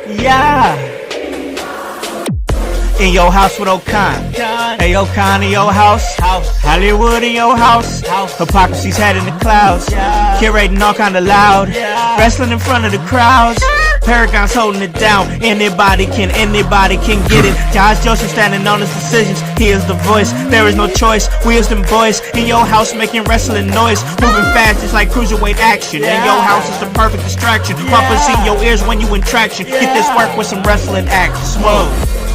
Yeah. In your house with O'Con. Hey, O'Con in your house. Hollywood in your house. Hypocrisy's head in the clouds. Curating all kind of loud. Wrestling in front of the crowds. Paragon's holding it down. Anybody can get it. Josh Joseph standing on his decisions. He is the voice. There is no choice. We is them boys in your house making wrestling noise. Moving fast just like cruiserweight action. In your house is the perfect distraction. Pumpers in your ears when you in traction. Get this work with some wrestling action. Smooth.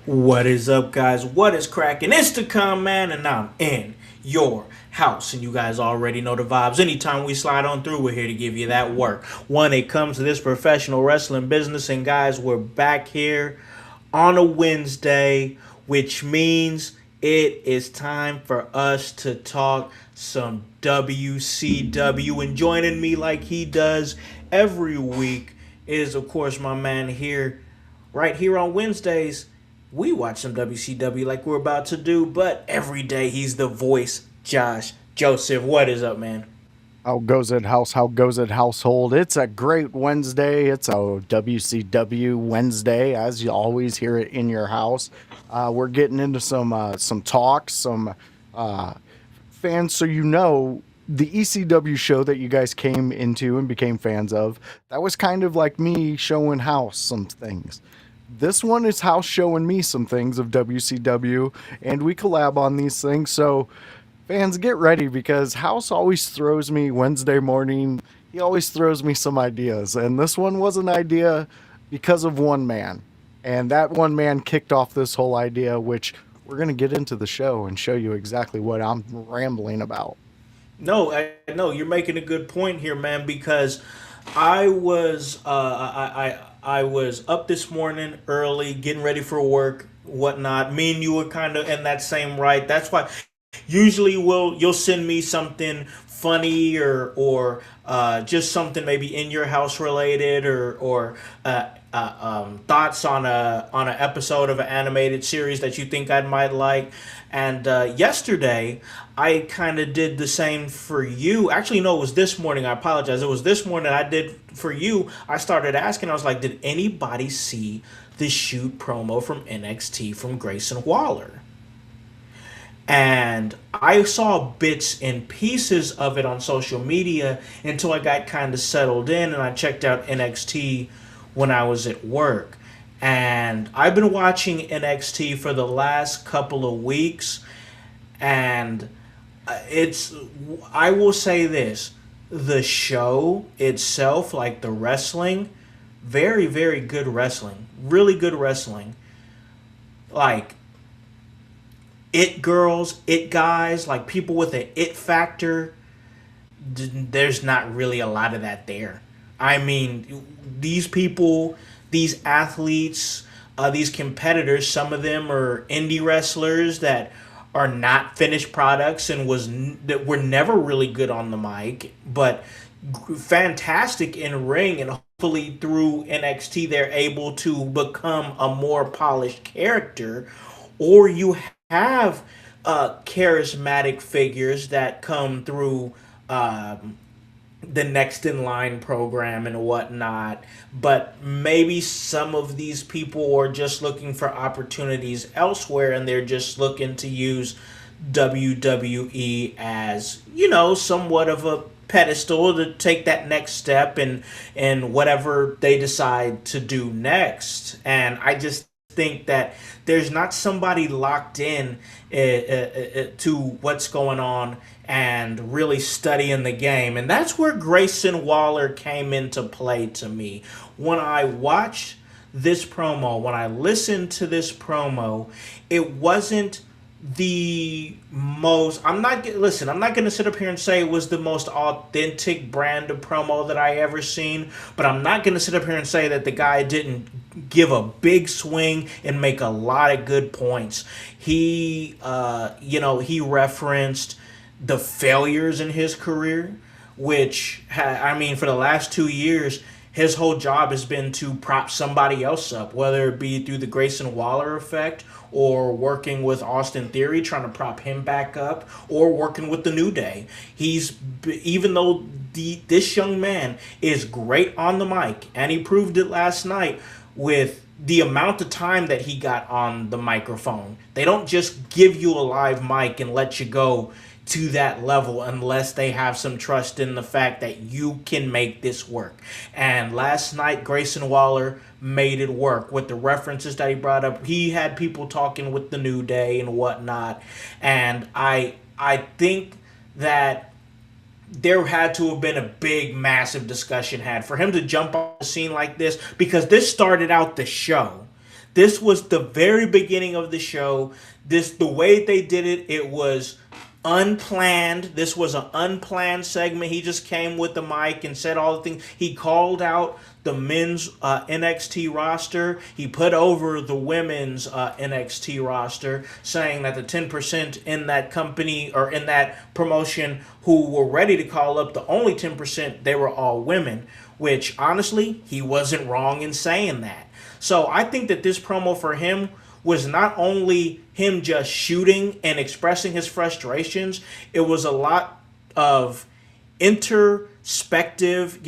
What is up, guys? What is cracking? It's the Man, and I'm in your house. And you guys already know the vibes. Anytime we slide on through, we're here to give you that work. When it comes to this professional wrestling business, and guys, we're back here on a Wednesday, which means it is time for us to talk some WCW. And joining me like he does every week is, of course, my man here, right here on Wednesdays. We watch some WCW like we're about to do, but every day he's the voice, Josh Joseph. What is up, man? How goes it, house? How goes it, household? It's a great Wednesday. It's a WCW Wednesday, as you always hear it in your house. We're getting into some talks, some fans. So you know, the ECW show that you guys came into and became fans of, that was kind of like me showing House some things. This one is House showing me some things of WCW, and we collab on these things. So fans, get ready, because House always throws me Wednesday morning. He always throws me some ideas, and this one was an idea because of one man. And that one man kicked off this whole idea, which we're going to get into the show and show you exactly what I'm rambling about. No, I know you're making a good point here, man, because I was I was up this morning early, getting ready for work, whatnot. Me and you were kind of in that same right. That's why usually you'll send me something funny or just something maybe in your house related or thoughts on an episode of an animated series that you think I might like. And yesterday, I kind of did the same for you. Actually, no, it was this morning. I apologize. It was this morning I did for you. I started asking. I was like, did anybody see the shoot promo from NXT from Grayson Waller? And I saw bits and pieces of it on social media until I got kind of settled in, and I checked out NXT when I was at work. And I've been watching NXT for the last couple of weeks, and I will say this, the show itself, like the wrestling, very, very good wrestling, really good wrestling. Like, it girls, it guys, like people with an it factor, there's not really a lot of that there. I mean, these people, these athletes, these competitors, some of them are indie wrestlers that are not finished products and that were never really good on the mic, but fantastic in ring, and hopefully through NXT they're able to become a more polished character. Or you have charismatic figures that come through the Next in Line program and whatnot, but maybe some of these people are just looking for opportunities elsewhere, and they're just looking to use WWE as, somewhat of a pedestal to take that next step and whatever they decide to do next. And I just think that there's not somebody locked in to what's going on and really studying the game. And that's where Grayson Waller came into play to me. When I watched this promo, when I listened to this promo, it wasn't the most I'm not going to sit up here and say it was the most authentic brand of promo that I ever seen, but I'm not going to sit up here and say that the guy didn't give a big swing and make a lot of good points. He referenced the failures in his career, I mean, for the last 2 years, his whole job has been to prop somebody else up, whether it be through the Grayson Waller effect or working with Austin Theory, trying to prop him back up, or working with the New Day. Even though this young man is great on the mic, and he proved it last night with the amount of time that he got on the microphone. They don't just give you a live mic and let you go to that level unless they have some trust in the fact that you can make this work. And last night, Grayson Waller made it work with the references that he brought up. He had people talking with the New Day and whatnot. And I think that there had to have been a big, massive discussion had for him to jump on the scene like this, because this started out the show. This was the very beginning of the show. The way they did it, it was unplanned. This was an unplanned segment. He just came with the mic and said all the things. He called out the men's NXT roster. He put over the women's NXT roster, saying that the 10% in that company or in that promotion who were ready to call up, the only 10%, they were all women, which honestly, he wasn't wrong in saying that. So I think that this promo for him was not only him just shooting and expressing his frustrations, it was a lot of introspective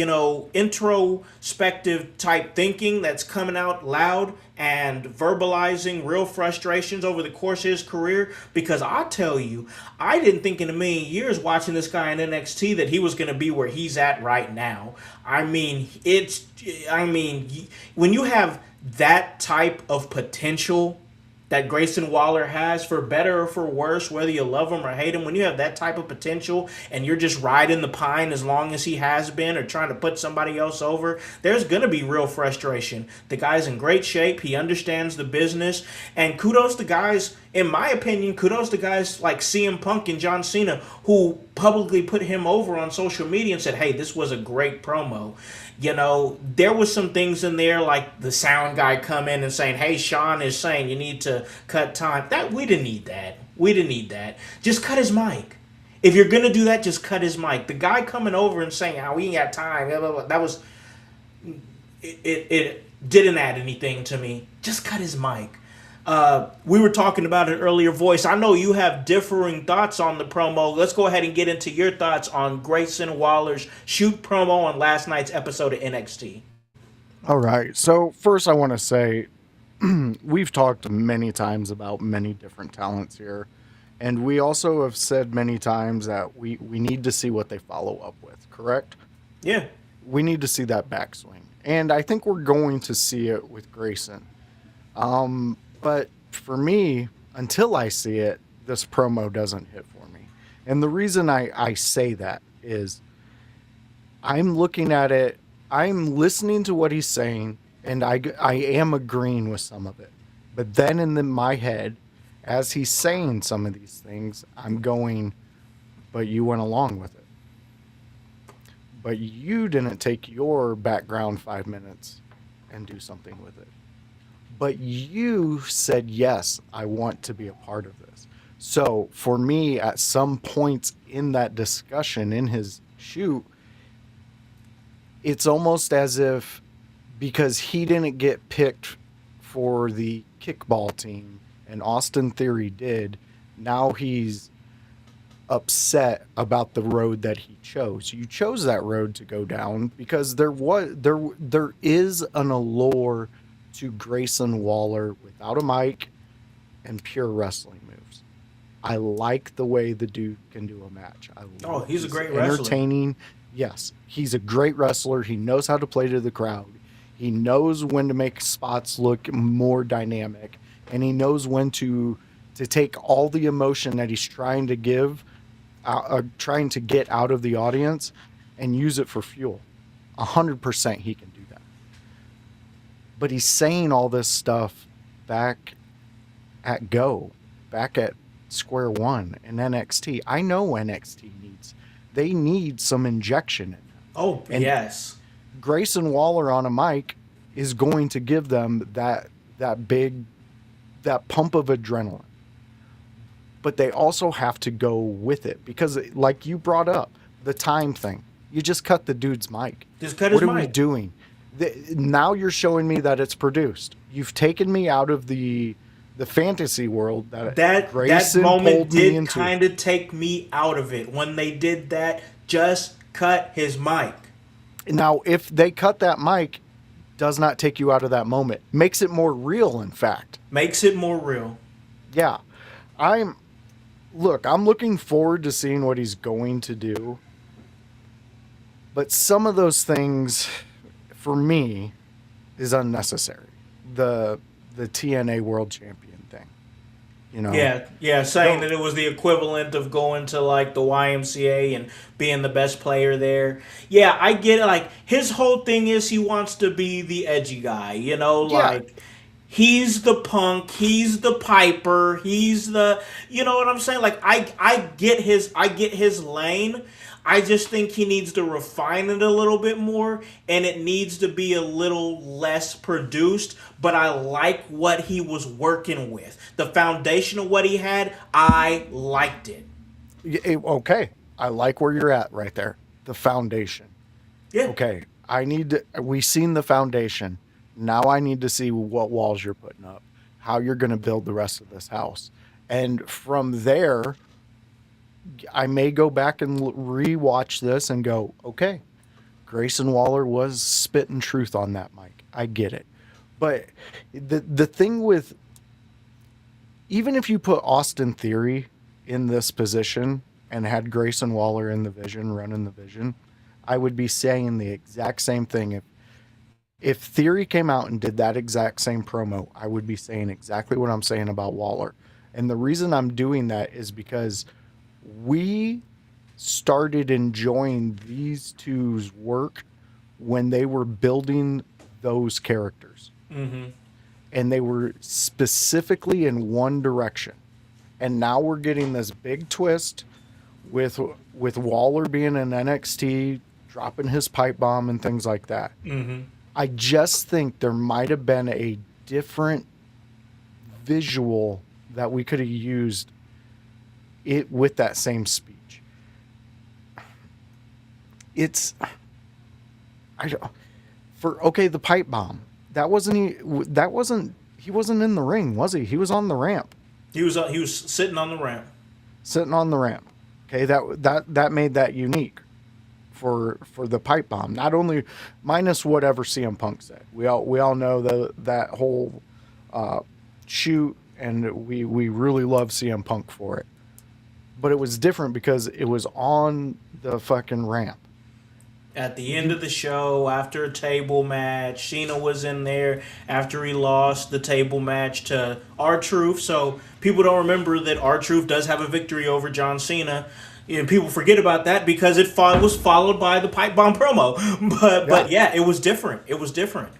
type thinking that's coming out loud and verbalizing real frustrations over the course of his career. Because I'll tell you, I didn't think in a million years watching this guy in NXT that he was going to be where he's at right now. I mean, when you have that type of potential that Grayson Waller has, for better or for worse, whether you love him or hate him, when you have that type of potential and you're just riding the pine as long as he has been or trying to put somebody else over, there's going to be real frustration. The guy's in great shape. He understands the business. And kudos to guys, in my opinion, kudos to guys like CM Punk and John Cena, who publicly put him over on social media and said, hey, this was a great promo. There was some things in there like the sound guy come in and saying, hey, Sean is saying you need to cut time. We didn't need that. We didn't need that. Just cut his mic. If you're going to do that, just cut his mic. The guy coming over and saying, we ain't got time, blah, blah, blah, that was, it didn't add anything to me. Just cut his mic. We were talking about it earlier, Voice. I know you have differing thoughts on the promo. Let's go ahead and get into your thoughts on Grayson Waller's shoot promo on last night's episode of NXT. All right. So first I want to say we've talked many times about many different talents here. And we also have said many times that we need to see what they follow up with, correct? Yeah. We need to see that backswing. And I think we're going to see it with Grayson. But for me, until I see it, this promo doesn't hit for me. And the reason I say that is I'm looking at it, I'm listening to what he's saying, and I am agreeing with some of it. But then my head, as he's saying some of these things, I'm going, but you went along with it. But you didn't take your background 5 minutes and do something with it. But you said, yes, I want to be a part of this. So for me, at some points in that discussion, in his shoot, it's almost as if because he didn't get picked for the kickball team and Austin Theory did, now he's upset about the road that he chose. You chose that road to go down because there is an allure to Grayson Waller without a mic and pure wrestling moves. I like the way the dude can do a match. He's a great wrestler. Entertaining. Yes, he's a great wrestler. He knows how to play to the crowd. He knows when to make spots look more dynamic, and he knows when to take all the emotion that he's trying to give, trying to get out of the audience, and use it for fuel. 100% he can do that. But he's saying all this stuff back at square one in NXT. I know NXT they need some injection in them. Oh, And yes. Grayson Waller on a mic is going to give them that pump of adrenaline. But they also have to go with it because, like you brought up, the time thing. You just cut the dude's mic. Just cut his mic. What are we mic. doing? Now you're showing me that it's produced. You've taken me out of the fantasy world that Grayson that moment pulled me did into. kind of take me out of it when they did that. Just cut his mic. Now, if they cut that mic, does not take you out of that moment. Makes it more real, in fact. Makes it more real. Yeah. I'm looking forward to seeing what he's going to do. But some of those things, for me, is unnecessary. The TNA World Champion thing. You know? Yeah, saying that it was the equivalent of going to like the YMCA and being the best player there. Yeah, I get it. Like his whole thing is he wants to be the edgy guy, you know, like he's the punk, he's the piper, he's the, you know what I'm saying? Like I get his lane. I just think he needs to refine it a little bit more, and it needs to be a little less produced, but I like what he was working with. The foundation of what he had, I liked it. Okay. I like where you're at right there. The foundation. Yeah. Okay. We've seen the foundation. Now I need to see what walls you're putting up, how you're going to build the rest of this house. And from there, I may go back and rewatch this and go, okay, Grayson Waller was spitting truth on that mic. I get it. But the thing with, even if you put Austin Theory in this position and had Grayson Waller in the vision, running the vision, I would be saying the exact same thing. If Theory came out and did that exact same promo, I would be saying exactly what I'm saying about Waller. And the reason I'm doing that is because we started enjoying these two's work when they were building those characters. Mm-hmm. And they were specifically in one direction. And now we're getting this big twist with Waller being in NXT, dropping his pipe bomb and things like that. Mm-hmm. I just think there might have been a different visual that we could have used it with that same speech. The pipe bomb. He wasn't in the ring, was he? He was on the ramp. He was sitting on the ramp. Sitting on the ramp. Okay, that made that unique for the pipe bomb. Not only minus whatever CM Punk said. We all know that whole shoot, and we really love CM Punk for it. But it was different because it was on the fucking ramp. At the end of the show, after a table match, Cena was in there after he lost the table match to R-Truth. So people don't remember that R-Truth does have a victory over John Cena. And people forget about that because it was followed by the pipe bomb promo. But yeah, it was different. It was different.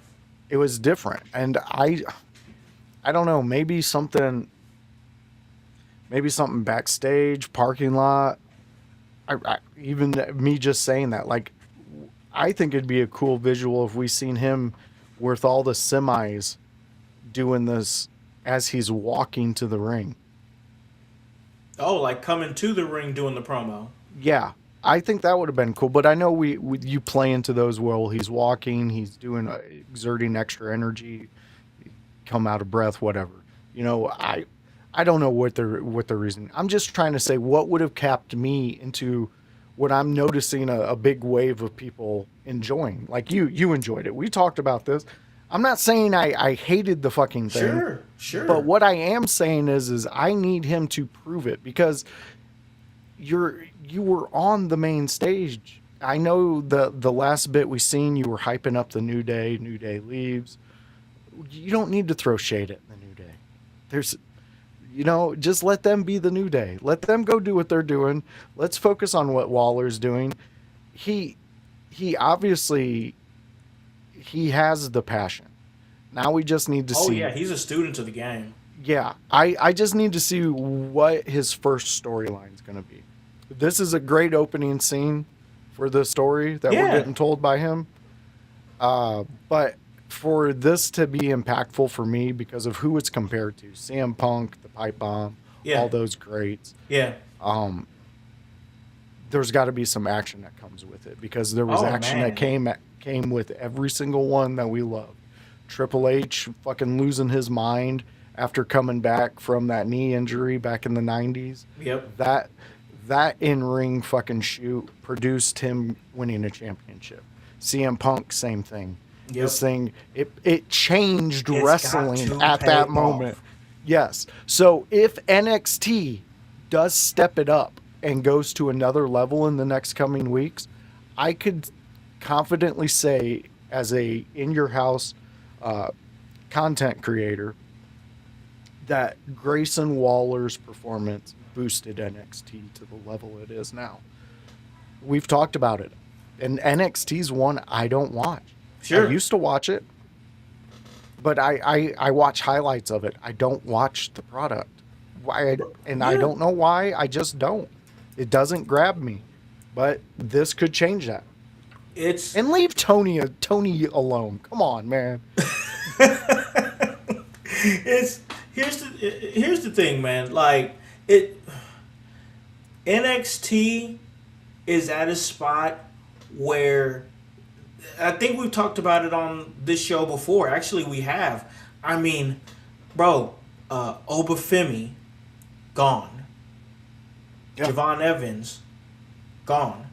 It was different. And I don't know, maybe something backstage, parking lot. Even me just saying that, like, I think it'd be a cool visual if we seen him with all the semis doing this as he's walking to the ring. Oh, like coming to the ring doing the promo. Yeah, I think that would have been cool. But I know you play into those where he's walking, he's doing exerting extra energy, come out of breath, whatever. You know, I don't know what the reason. I'm just trying to say what would have capped me into what I'm noticing a big wave of people enjoying. Like you enjoyed it. We talked about this. I'm not saying I hated the fucking thing. Sure. But what I am saying is I need him to prove it because you were on the main stage. I know the last bit we seen, you were hyping up the New Day. New Day leaves. You don't need to throw shade at the New Day. Just let them be the New Day. Let them go do what they're doing. Let's focus on what Waller's doing. He obviously he has the passion. Now we just need to see. Oh yeah, he's a student of the game. Yeah, I just need to see what his first storyline is going to be. This is a great opening scene for the story that we're Yeah, getting told by him. But for this to be impactful for me because of who it's compared to, CM Punk, the Pipe Bomb, yeah, all those greats, yeah. um, there's got to be some action that comes with it because there was Oh action that man. came with every single one that we love. Triple H fucking losing his mind after coming back from that knee injury back in the 90s. Yep. That that in-ring fucking shoot produced him winning a championship. CM Punk, same thing. This Yep. thing, it changed It's got wrestling to at pay that moment. off. Yes. So if NXT does step it up and goes to another level in the next coming weeks, I could confidently say, as a in your house uh, content creator, that Grayson Waller's performance boosted NXT to the level it is now. We've talked about it. And NXT's one I don't watch. I Sure. used to watch it, but I watch highlights of it. I don't watch the product. Why? And I Yeah. don't know why. I just don't. It doesn't grab me. But this could change that. It's And leave Tony alone. Come on, man. it's here's the thing, man. Like it NXT is at a spot where I think we've talked about it on this show before. Actually, we have. I mean, bro, Obafemi gone. Yeah. Javon Evans gone.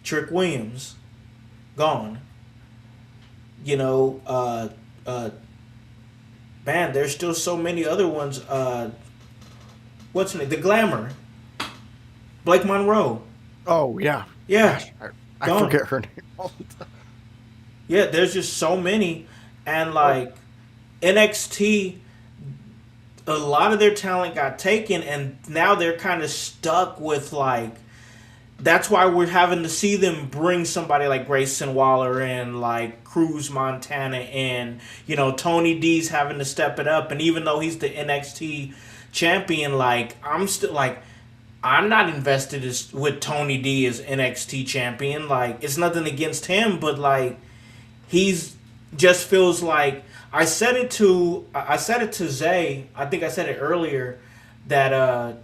Trick Williams gone. You know, man, there's still so many other ones. What's her name? The Glamour. Blake Monroe. Oh yeah. Yeah, Gosh, I gone. forget her name all the time. Yeah, there's just so many. And like NXT, a lot of their talent got taken, and now they're kind of stuck with like. That's why we're having to see them bring somebody like Grayson Waller in, like Cruz Montana in. You know, Tony D's having to step it up, and even though he's the NXT champion, like I'm still like I'm not invested with Tony D as NXT champion. Like it's nothing against him, but like he's just feels like I said it to Zay. I think I said it earlier that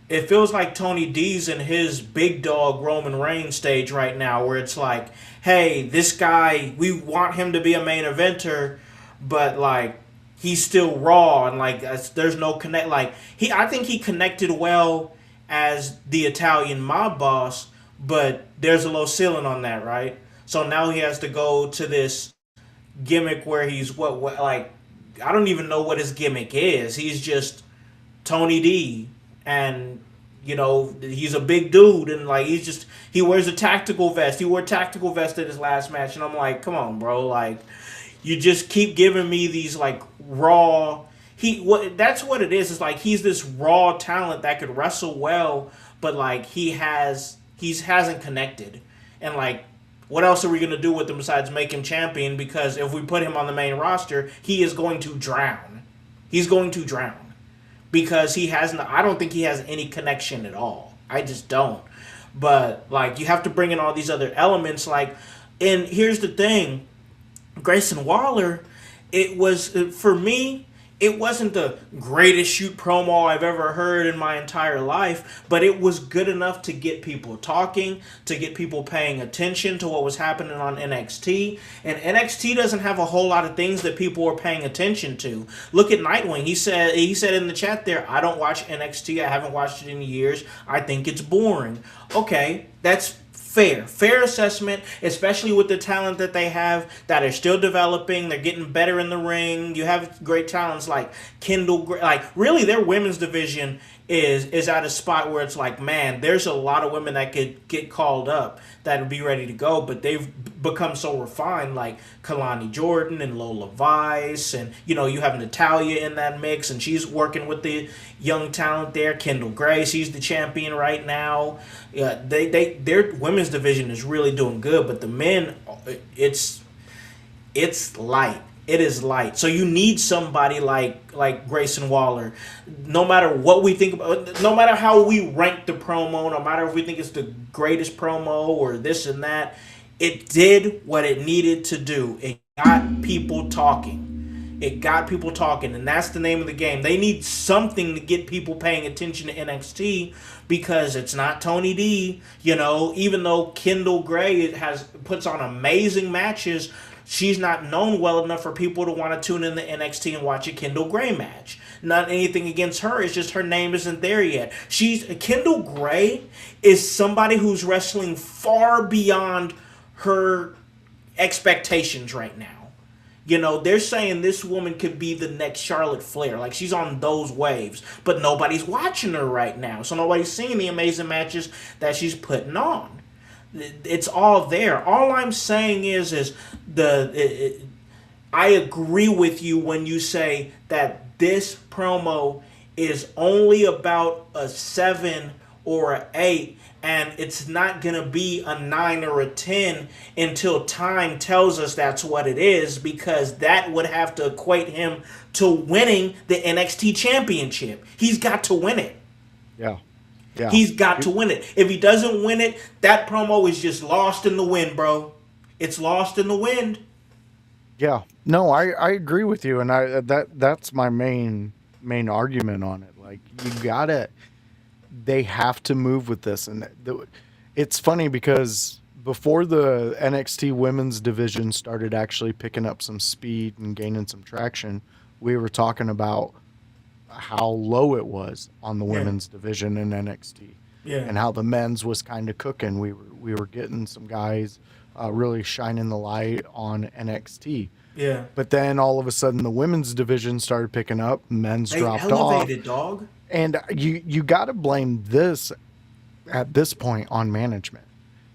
it feels like Tony D's in his big dog Roman Reigns stage right now, where it's like, hey, this guy, we want him to be a main eventer, but like he's still raw and like there's no connect. Like I think he connected well as the Italian mob boss, but there's a low ceiling on that, right? So now he has to go to this gimmick where he's what like I don't even know what his gimmick is. He's just Tony D, and you know he's a big dude, and like he wears a tactical vest. He wore a tactical vest at his last match, and I'm like, come on, bro, like you just keep giving me these like raw. That's what it is. It's like he's this raw talent that could wrestle well, but like he hasn't connected, and like what else are we gonna do with him besides make him champion? Because if we put him on the main roster, he is going to drown. He's going to drown because he hasn't. I don't think he has any connection at all. I just don't. But like you have to bring in all these other elements. Like, and here's the thing, Grayson Waller, it was for me. It wasn't the greatest shoot promo I've ever heard in my entire life, but it was good enough to get people talking, to get people paying attention to what was happening on NXT. And NXT doesn't have a whole lot of things that people are paying attention to. Look at Nightwing. He said in the chat there, I don't watch NXT. I haven't watched it in years. I think it's boring. Okay, that's fair assessment, especially with the talent that they have that are still developing. They're getting better in the ring. You have great talents like Kendall, like really their women's division is at a spot where it's like, man, there's a lot of women that could get called up that would be ready to go, but they've become so refined, like Kalani Jordan and Lola Vice, and you know you have Natalia in that mix, and she's working with the young talent there. Kendall Gray, she's the champion right now. Yeah, their women's division is really doing good, but the men, it's light. It is light. So you need somebody like Grayson Waller. No matter what we think about, no matter how we rank the promo, no matter if we think it's the greatest promo or this and that, it did what it needed to do. It got people talking. It got people talking, and that's the name of the game. They need something to get people paying attention to NXT because it's not Tony D. You know, even though Kendall Gray puts on amazing matches, she's not known well enough for people to want to tune in to NXT and watch a Kendall Gray match. Not anything against her, it's just her name isn't there yet. Kendall Gray is somebody who's wrestling far beyond her expectations right now. You know, they're saying this woman could be the next Charlotte Flair. Like, she's on those waves. But nobody's watching her right now. So nobody's seeing the amazing matches that she's putting on. It's all there. All I'm saying is I agree with you when you say that this promo is only about a 7 or an 8, and it's not going to be a 9 or a 10 until time tells us that's what it is, because that would have to equate him to winning the NXT championship. He's got to win it. Yeah. Yeah. He's got to win it. If he doesn't win it, that promo is just lost in the wind, bro. It's lost in the wind. Yeah. No, I agree with you, and that's my main argument on it. Like, they have to move with this, and it's funny because before the NXT women's division started actually picking up some speed and gaining some traction, we were talking about how low it was on the women's division in NXT, and how the men's was kind of cooking. We were getting some guys really shining the light on NXT. Yeah. But then all of a sudden the women's division started picking up, men's dropped elevated, off. Dog. And you got to blame this at this point on management,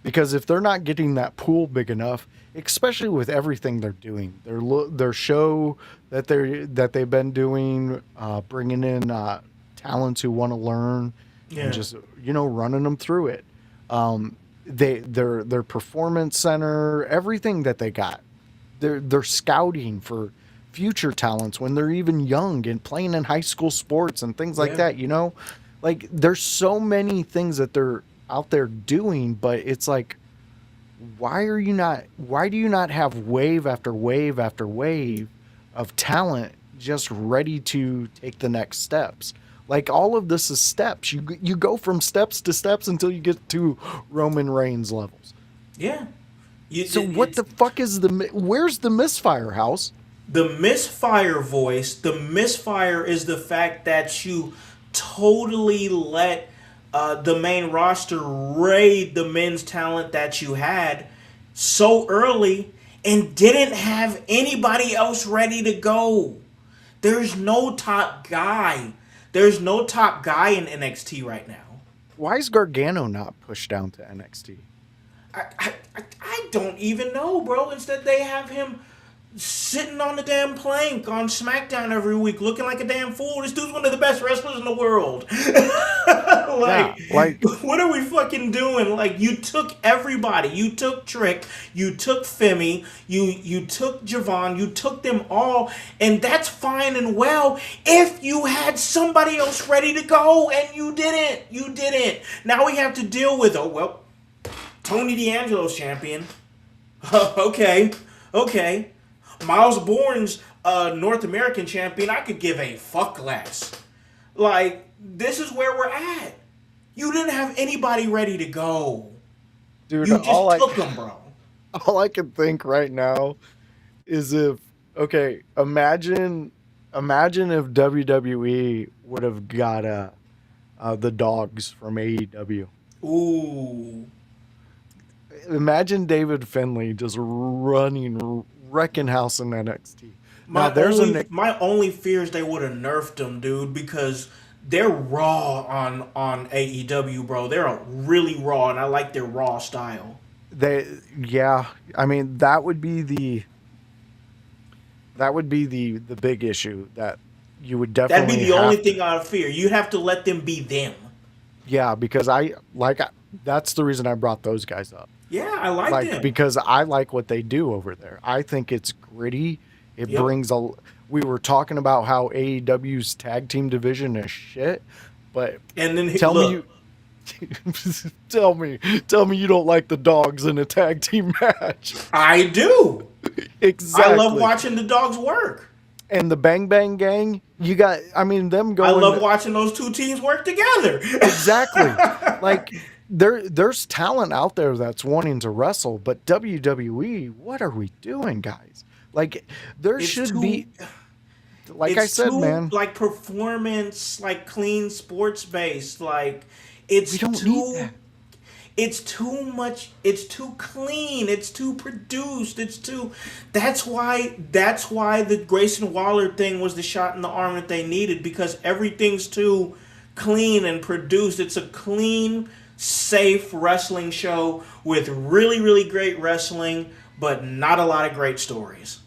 because if they're not getting that pool big enough, especially with everything they're doing, their show that they've been doing, bringing in talents who want to learn, and just running them through it. Their performance center, everything that they got, they're scouting for future talents when they're even young and playing in high school sports and things like that. Like, there's so many things that they're out there doing, but it's like, why do you not have wave after wave after wave of talent just ready to take the next steps? Like, all of this is steps. You go from steps to steps until you get to Roman Reigns levels. Yeah. What the fuck is where's the misfire, House? The misfire, Voice, the misfire is the fact that you totally let the main roster raid the men's talent that you had so early and didn't have anybody else ready to go. There's no top guy. There's no top guy in NXT right now. Why is Gargano not pushed down to NXT? I don't even know, bro. Instead, they have him sitting on the damn plank on SmackDown every week, looking like a damn fool. This dude's one of the best wrestlers in the world. What are we fucking doing? Like, you took everybody. You took Trick. You took Femi. You took Javon. You took them all, and that's fine and well if you had somebody else ready to go, and you didn't. You didn't. Now we have to deal with, Tony D'Angelo's champion. Okay. Miles Bourne's North American champion. I could give a fuck less. Like, this is where we're at. You didn't have anybody ready to go. Dude, you just took them, bro. All I can think right now is imagine if WWE would have got the dogs from AEW. Ooh. Imagine David Finlay just wrecking house in NXT. My only fear is they would have nerfed him, dude, because they're raw on AEW, bro. They're really raw, and I like their raw style. I mean, that would be the big issue that you would definitely. That'd be the only thing I'd fear. You'd have to let them be them. Yeah, because that's the reason I brought those guys up. Yeah, I like them. Because I like what they do over there. I think it's gritty. It Yep. brings a. We were talking about how AEW's tag team division is shit, but And then tell me look, you tell me you don't like the dogs in a tag team match. I do. I love Exactly. watching the dogs work. And the Bang Bang Gang, you got, I mean, them I love going watching those two teams work together. exactly. Like there's talent out there that's wanting to wrestle, but WWE, what are we doing, guys? Like there it's should be, too like I it's said, too man, like performance, like clean sports based. Like we it's don't need too that. it's too much, it's too clean, it's too produced, it's too that's why the Grayson Waller thing was the shot in the arm that they needed, because everything's too clean and produced. It's a clean, safe wrestling show with really, really great wrestling, but not a lot of great stories.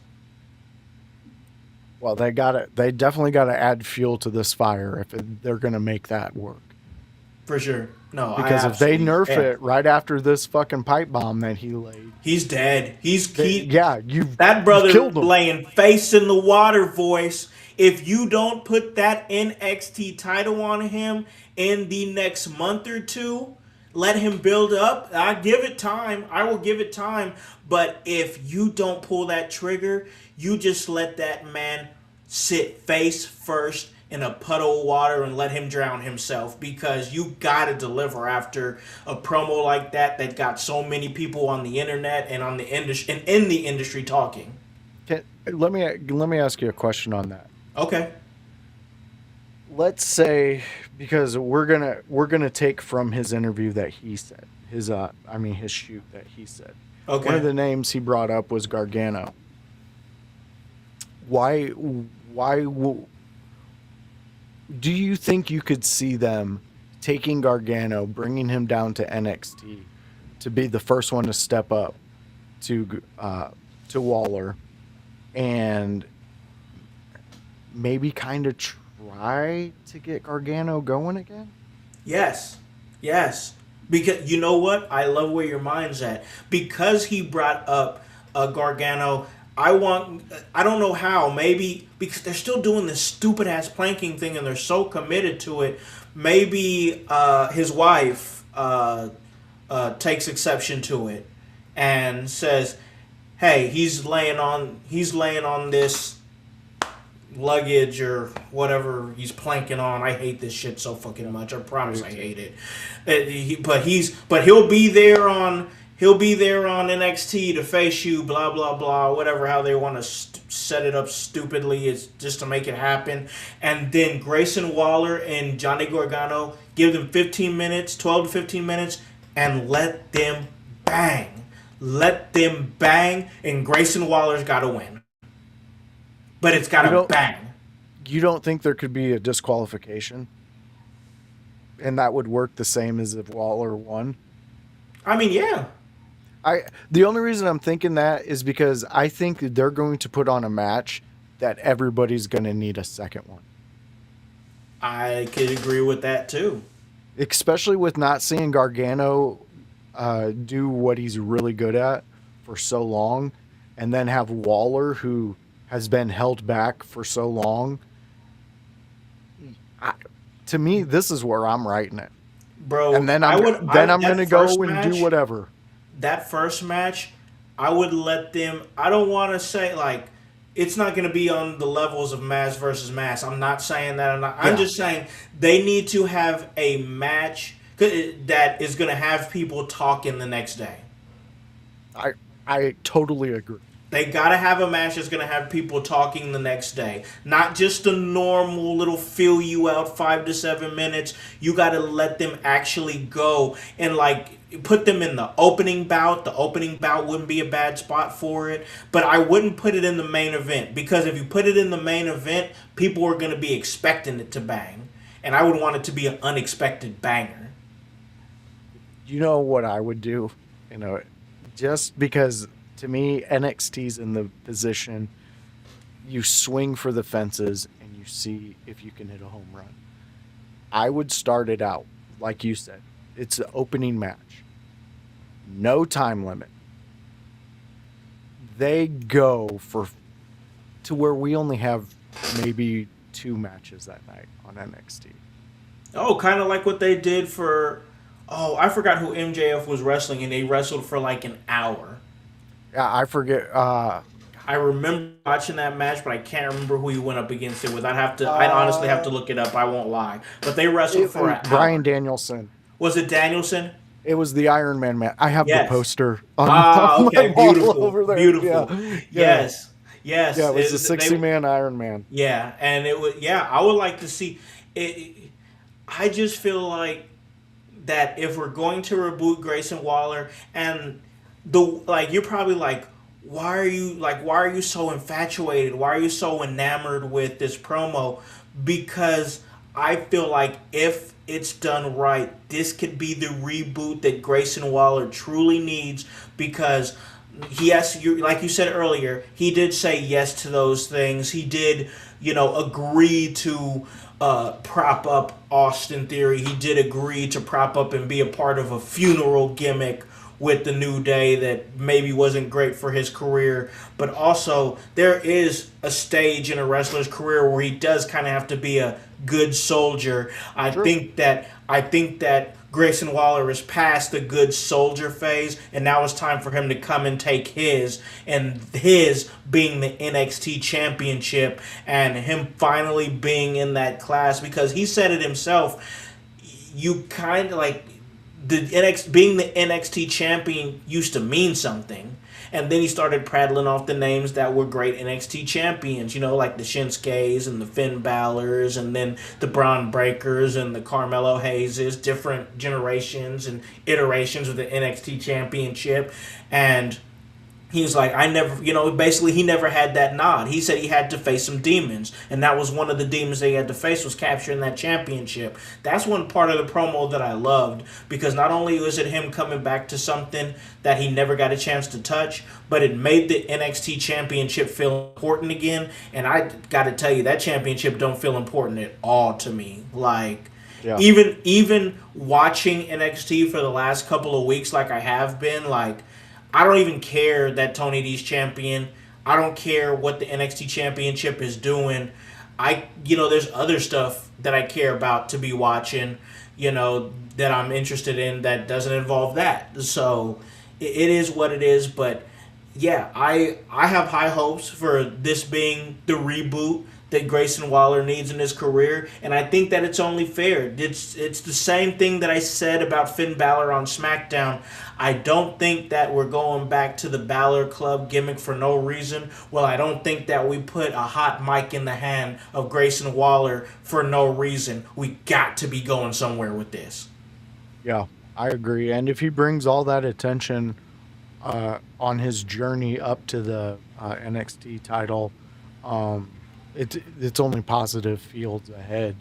Well, they definitely got to add fuel to this fire if they're going to make that work. For sure. No, I Because if they absolutely. nerf Yeah. it right after this fucking pipe bomb that he laid, He's dead. yeah, That you've brother killed him. laying face in the water, voice. If you don't put that NXT title on him in the next month or two, let him build up. I give it time. I will give it time. But if you don't pull that trigger, you just let that man sit face first in a puddle of water and let him drown himself, because you gotta deliver after a promo like that got so many people on the internet and on the industry and in the industry talking. Let me ask you a question on that. Okay. Let's say, because we're gonna take from his interview that he said, his shoot that he said. One Okay. of the names he brought up was Gargano. Why do you think you could see them taking Gargano, bringing him down to NXT to be the first one to step up to Waller, and maybe kind of try to get Gargano going again? Yes. Yes. Because you know what? I love where your mind's at. Because he brought up Gargano, I don't know how, maybe because they're still doing this stupid ass planking thing and they're so committed to it. Maybe his wife takes exception to it and says, "Hey, he's laying on this luggage or whatever he's planking on. I hate this shit so fucking much. I promise I hate it. But he'll be there on NXT to face you. Blah blah blah. Whatever how they want to set it up stupidly is just to make it happen. And then Grayson Waller and Johnny Gargano, give them 15 minutes, 12 to 15 minutes, and let them bang. Let them bang, and Grayson Waller's got to win. But it's got to bang. You don't think there could be a disqualification, and that would work the same as if Waller won? I mean, yeah. The only reason I'm thinking that is because I think that they're going to put on a match that everybody's going to need a second one. I could agree with that too. Especially with not seeing Gargano do what he's really good at for so long, and then have Waller, who has been held back for so long. To me, this is where I'm writing it, Bro. and then I'm going to go and do whatever. That first match, I would let them. I don't want to say like it's not going to be on the levels of mass versus mass. I'm not saying that. I'm just saying they need to have a match that is going to have people talking the next day. I totally agree. They got to have a match that's going to have people talking the next day. Not just a normal little fill you out 5 to 7 minutes. You got to let them actually go and like put them in the opening bout. The opening bout wouldn't be a bad spot for it. But I wouldn't put it in the main event, because if you put it in the main event, people are going to be expecting it to bang. And I would want it to be an unexpected banger. You know what I would do? Just because to me, NXT's in the position you swing for the fences and you see if you can hit a home run. I would start it out, like you said. It's an opening match. No time limit. They go for to where we only have maybe 2 matches that night on NXT. Oh, kind of like what they did for. Oh, I forgot who MJF was wrestling, and they wrestled for like an hour. Yeah, I forget. I remember watching that match, but I can't remember who he went up against it with. I'd honestly have to look it up. I won't lie. But they wrestled for an Bryan hour. Danielson. Was it Danielson? It was the Iron Man match. I have the poster on okay, my wall beautiful, over there. beautiful. Yeah. Yes. Yeah, it was the 60-man Iron Man. Yeah, and it was. Yeah, I would like to see it. I just feel like that if we're going to reboot Grayson Waller, and you're probably like, why are you so infatuated? Why are you so enamored with this promo? Because I feel like if it's done right, this could be the reboot that Grayson Waller truly needs, because like you said earlier, he did say yes to those things. He did, agree to prop up Austin Theory. He did agree to prop up and be a part of a funeral gimmick with the New Day that maybe wasn't great for his career. But also, there is a stage in a wrestler's career where he does kind of have to be a good soldier. I think that Grayson Waller is past the good soldier phase, and now it's time for him to come and take his being the NXT championship, and him finally being in that class, because he said it himself. You kind of like being the NXT champion used to mean something. And then he started prattling off the names that were great NXT champions, like the Shinsuke's and the Finn Balor's, and then the Braun Breakers and the Carmelo Hayes', different generations and iterations of the NXT championship. And he's like, basically he never had that nod. He said he had to face some demons, and that was one of the demons that he had to face, was capturing that championship. That's one part of the promo that I loved, because not only was it him coming back to something that he never got a chance to touch, but it made the NXT championship feel important again. And I got to tell you, that championship don't feel important at all to me. Like, yeah. Even watching NXT for the last couple of weeks, like I have been, like, I don't even care that Tony D's champion. I don't care what the NXT championship is doing. There's other stuff that I care about to be watching, that I'm interested in that doesn't involve that. So it is what it is. But yeah, I have high hopes for this being the reboot that Grayson Waller needs in his career, and I think that it's only fair. It's the same thing that I said about Finn Balor on SmackDown. I don't think that we're going back to the Balor Club gimmick for no reason. Well, I don't think that we put a hot mic in the hand of Grayson Waller for no reason. We got to be going somewhere with this. Yeah, I agree. And if he brings all that attention on his journey up to the NXT title, it's only positive fields ahead.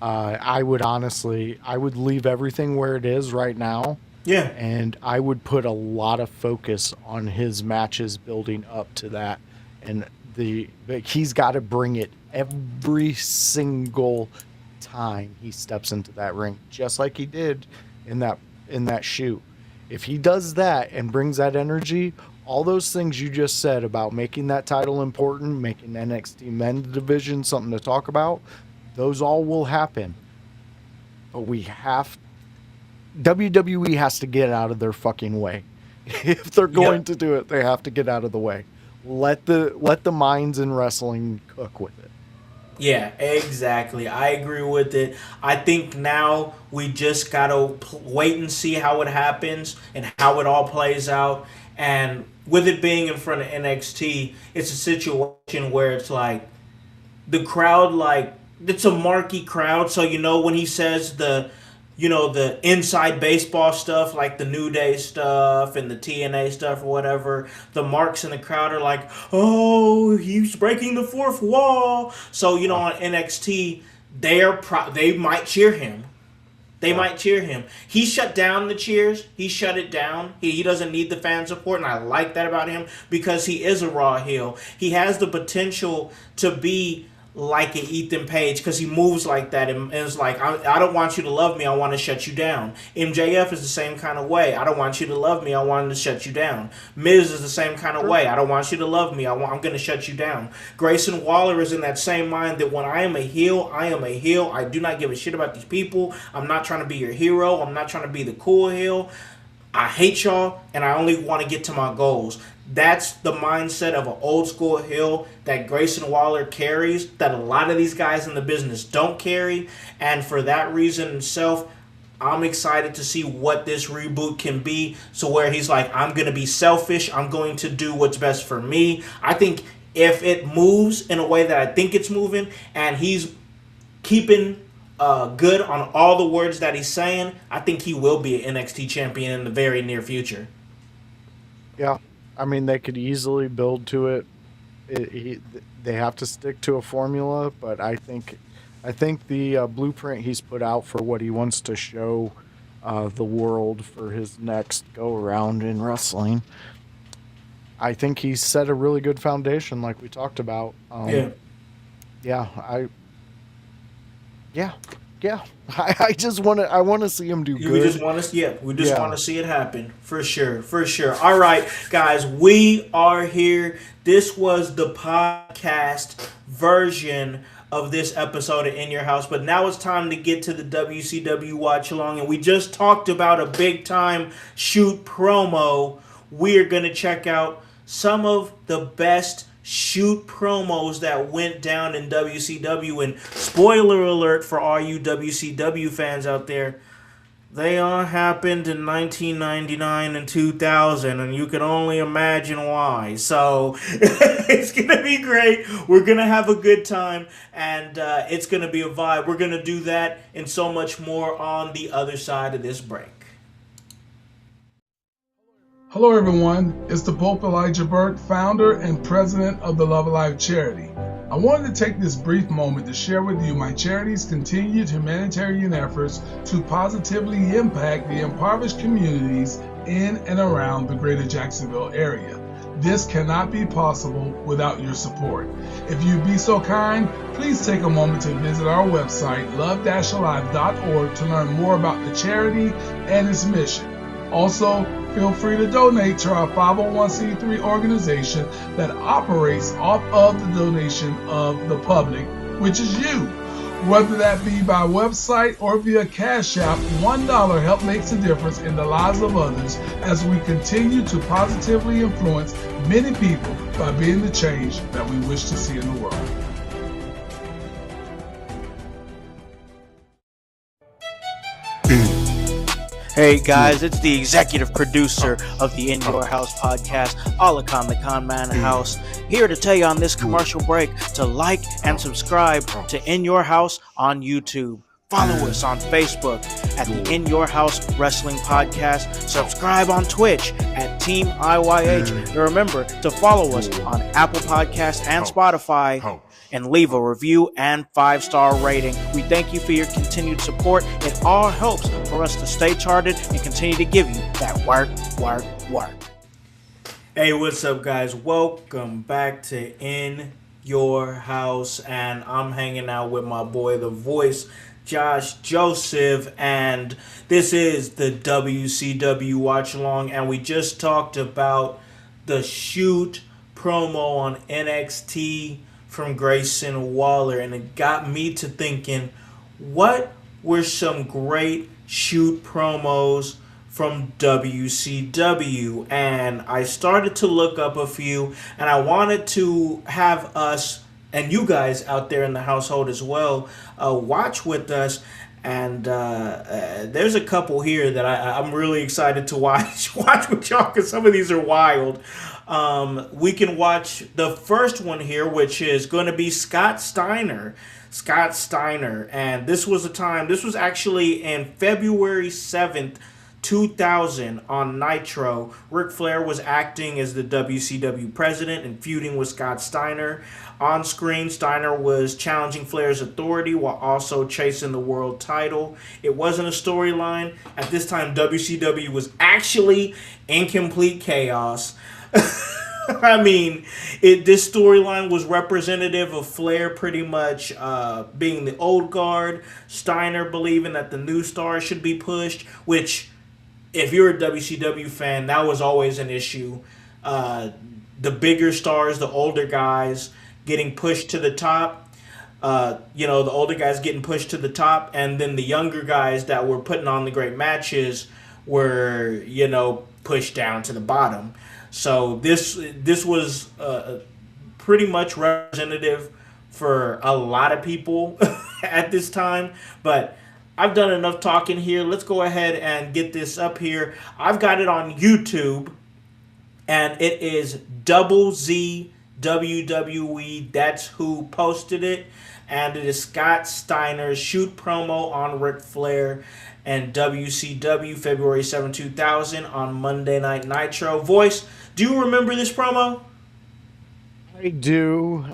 I would leave everything where it is right now. Yeah. And I would put a lot of focus on his matches building up to that. And he's got to bring it every single time he steps into that ring, just like he did in that shoot. If he does that and brings that energy, all those things you just said about making that title important, making NXT men's division something to talk about, those all will happen. But WWE has to get out of their fucking way. If they're going to do it, they have to get out of the way. Let the minds in wrestling cook with it. Yeah, exactly. I agree with it. I think now we just gotta wait and see how it happens and how it all plays out. And with it being in front of NXT, it's a situation where it's like the crowd, like, it's a marquee crowd. So, when he says the inside baseball stuff, like the New Day stuff and the TNA stuff or whatever, the marks in the crowd are like, oh, he's breaking the fourth wall. So, on NXT, they might cheer him. They might cheer him. He shut down the cheers. He shut it down. He doesn't need the fan support, and I like that about him, because he is a raw heel. He has the potential to be like an Ethan Page because he moves like that, and it's like, I don't want you to love me, I want to shut you down. MJF is the same kind of way. I don't want you to love me, I want to shut you down. Miz is the same kind of way. I don't want you to love me, I'm going to shut you down. Grayson Waller is in that same mind that when I am a heel, I am a heel. I do not give a shit about these people. I'm not trying to be your hero. I'm not trying to be the cool heel. I hate y'all, and I only want to get to my goals. That's the mindset of an old school heel that Grayson Waller carries, that a lot of these guys in the business don't carry. And for that reason itself, I'm excited to see what this reboot can be. So where he's like, I'm going to be selfish. I'm going to do what's best for me. I think if it moves in a way that I think it's moving, and he's keeping good on all the words that he's saying, I think he will be an NXT champion in the very near future. Yeah. I mean, they could easily build to it. They have to stick to a formula, but I think the blueprint he's put out for what he wants to show the world for his next go-around in wrestling, I think he's set a really good foundation, like we talked about. I just want to see him do good. We just want to see it happen for sure. All right, guys, we are here. This was the podcast version of this episode of In Your House, but now it's time to get to the WCW watch along, and we just talked about a big time shoot promo. We are going to check out some of the best shoot promos that went down in WCW, and spoiler alert for all you WCW fans out there, they all happened in 1999 and 2000, and you can only imagine why. So it's gonna be great. We're gonna have a good time, and it's gonna be a vibe. We're gonna do that and so much more on the other side of this break. Hello everyone, it's the Pope Elijah Burke, founder and president of the Love Alive charity. I wanted to take this brief moment to share with you my charity's continued humanitarian efforts to positively impact the impoverished communities in and around the greater Jacksonville area. This cannot be possible without your support. If you'd be so kind, please take a moment to visit our website, love-alive.org, to learn more about the charity and its mission. Also, feel free to donate to our 501c3 organization that operates off of the donation of the public, which is you. Whether that be by website or via Cash App, $1 help makes a difference in the lives of others as we continue to positively influence many people by being the change that we wish to see in the world. Hey guys, it's the executive producer of the In Your House podcast, Alakan the Con Man House, here to tell you on this commercial break to like and subscribe to In Your House on YouTube. Follow us on Facebook at the In Your House Wrestling Podcast. Subscribe on Twitch at Team IYH. And remember to follow us on Apple Podcasts and Spotify. And leave a review and 5-star rating. We thank you for your continued support. It all helps for us to stay charted and continue to give you that work. Hey, what's up, guys? Welcome back to In Your House. And I'm hanging out with my boy, The Voice, Josh Joseph. And this is the WCW Watch Along. And we just talked about the shoot promo on NXT from Grayson Waller, and it got me to thinking, what were some great shoot promos from WCW? And I started to look up a few, and I wanted to have us and you guys out there in the household as well watch with us. And there's a couple here that I'm really excited to watch with y'all, because some of these are wild. We can watch the first one here, which is going to be Scott Steiner. And this was actually in February 7th, 2000 on Nitro. Ric Flair was acting as the WCW president and feuding with Scott Steiner. On screen, Steiner was challenging Flair's authority while also chasing the world title. It wasn't a storyline. At this time, WCW was actually in complete chaos. I mean, this storyline was representative of Flair pretty much being the old guard, Steiner believing that the new stars should be pushed, which, if you're a WCW fan, that was always an issue. The bigger stars, the older guys, getting pushed to the top. The older guys getting pushed to the top, and then the younger guys that were putting on the great matches were, pushed down to the bottom. So this was pretty much representative for a lot of people at this time. But I've done enough talking here. Let's go ahead and get this up here. I've got it on YouTube, and it is Double Z WWE. That's who posted it. And it is Scott Steiner's shoot promo on Ric Flair and WCW, February 7, 2000, on Monday Night Nitro. Voice, do you remember this promo? I do.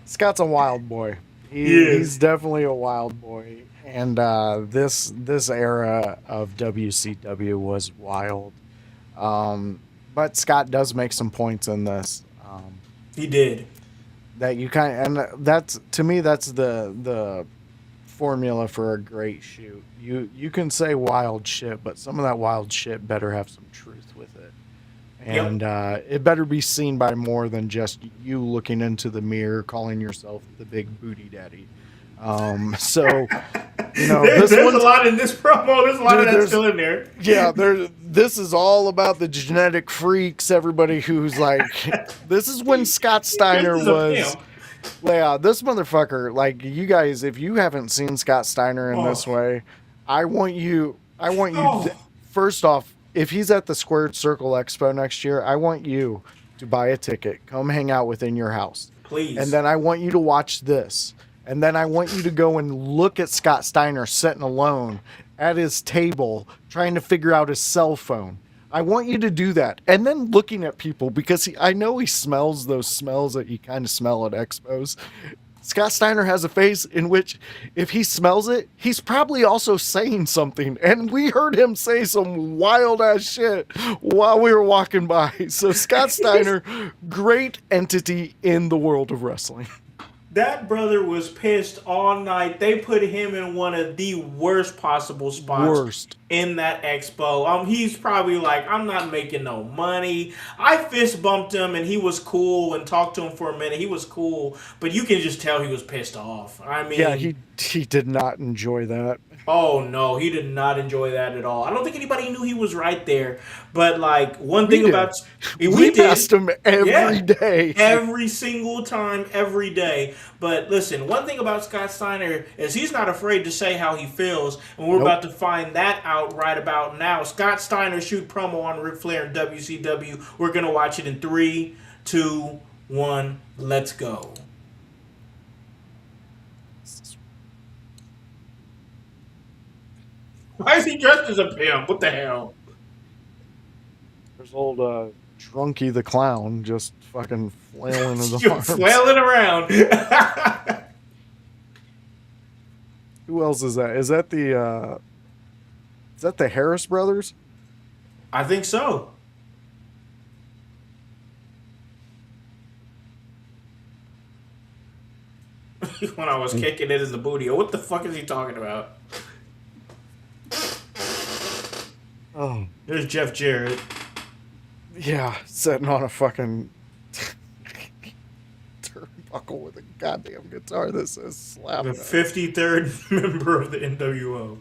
Scott's a wild boy. He's definitely a wild boy. And this era of WCW was wild. But Scott does make some points in this. He did. That you kind of, and that's, to me, that's the formula for a great shoot. You can say wild shit, but some of that wild shit better have some truth with it. And it better be seen by more than just you looking into the mirror calling yourself the big booty daddy. There's a lot in this promo. There's a lot of that still in there. Yeah, this is all about the genetic freaks. Everybody who's like, this is when Scott Steiner was. Yeah, this motherfucker. Like, you guys, if you haven't seen Scott Steiner in this way, I want you. First off, if he's at the Squared Circle Expo next year, I want you to buy a ticket, come hang out within your house, please, and then I want you to watch this. And then I want you to go and look at Scott Steiner sitting alone at his table trying to figure out his cell phone. I want you to do that. And then looking at people, because I know he smells those smells that you kind of smell at expos. Scott Steiner has a face in which, if he smells it, he's probably also saying something. And we heard him say some wild ass shit while we were walking by. So Scott Steiner, great entity in the world of wrestling. That brother was pissed all night. They put him in one of the worst possible spots in that expo. He's probably like, I'm not making no money. I fist bumped him and he was cool and talked to him for a minute. He was cool, but you can just tell he was pissed off. I mean, yeah, he did not enjoy that. Oh no, he did not enjoy that at all. I don't think anybody knew he was right there. But like one thing about we passed him every day, every single time, every day. But listen, one thing about Scott Steiner is he's not afraid to say how he feels, and we're about to find that out right about now. Scott Steiner shoot promo on Ric Flair and WCW. We're gonna watch it in 3, 2, 1. Let's go. Why is he dressed as a pimp? What the hell? There's old Drunky the Clown just fucking flailing in the arms. Flailing around. Who else is that? Is that the Harris brothers? I think so. When I was kicking it as a booty. What the fuck is he talking about? Oh, there's Jeff Jarrett. Yeah, sitting on a fucking turnbuckle with a goddamn guitar that says slap. The 53rd member of the NWO.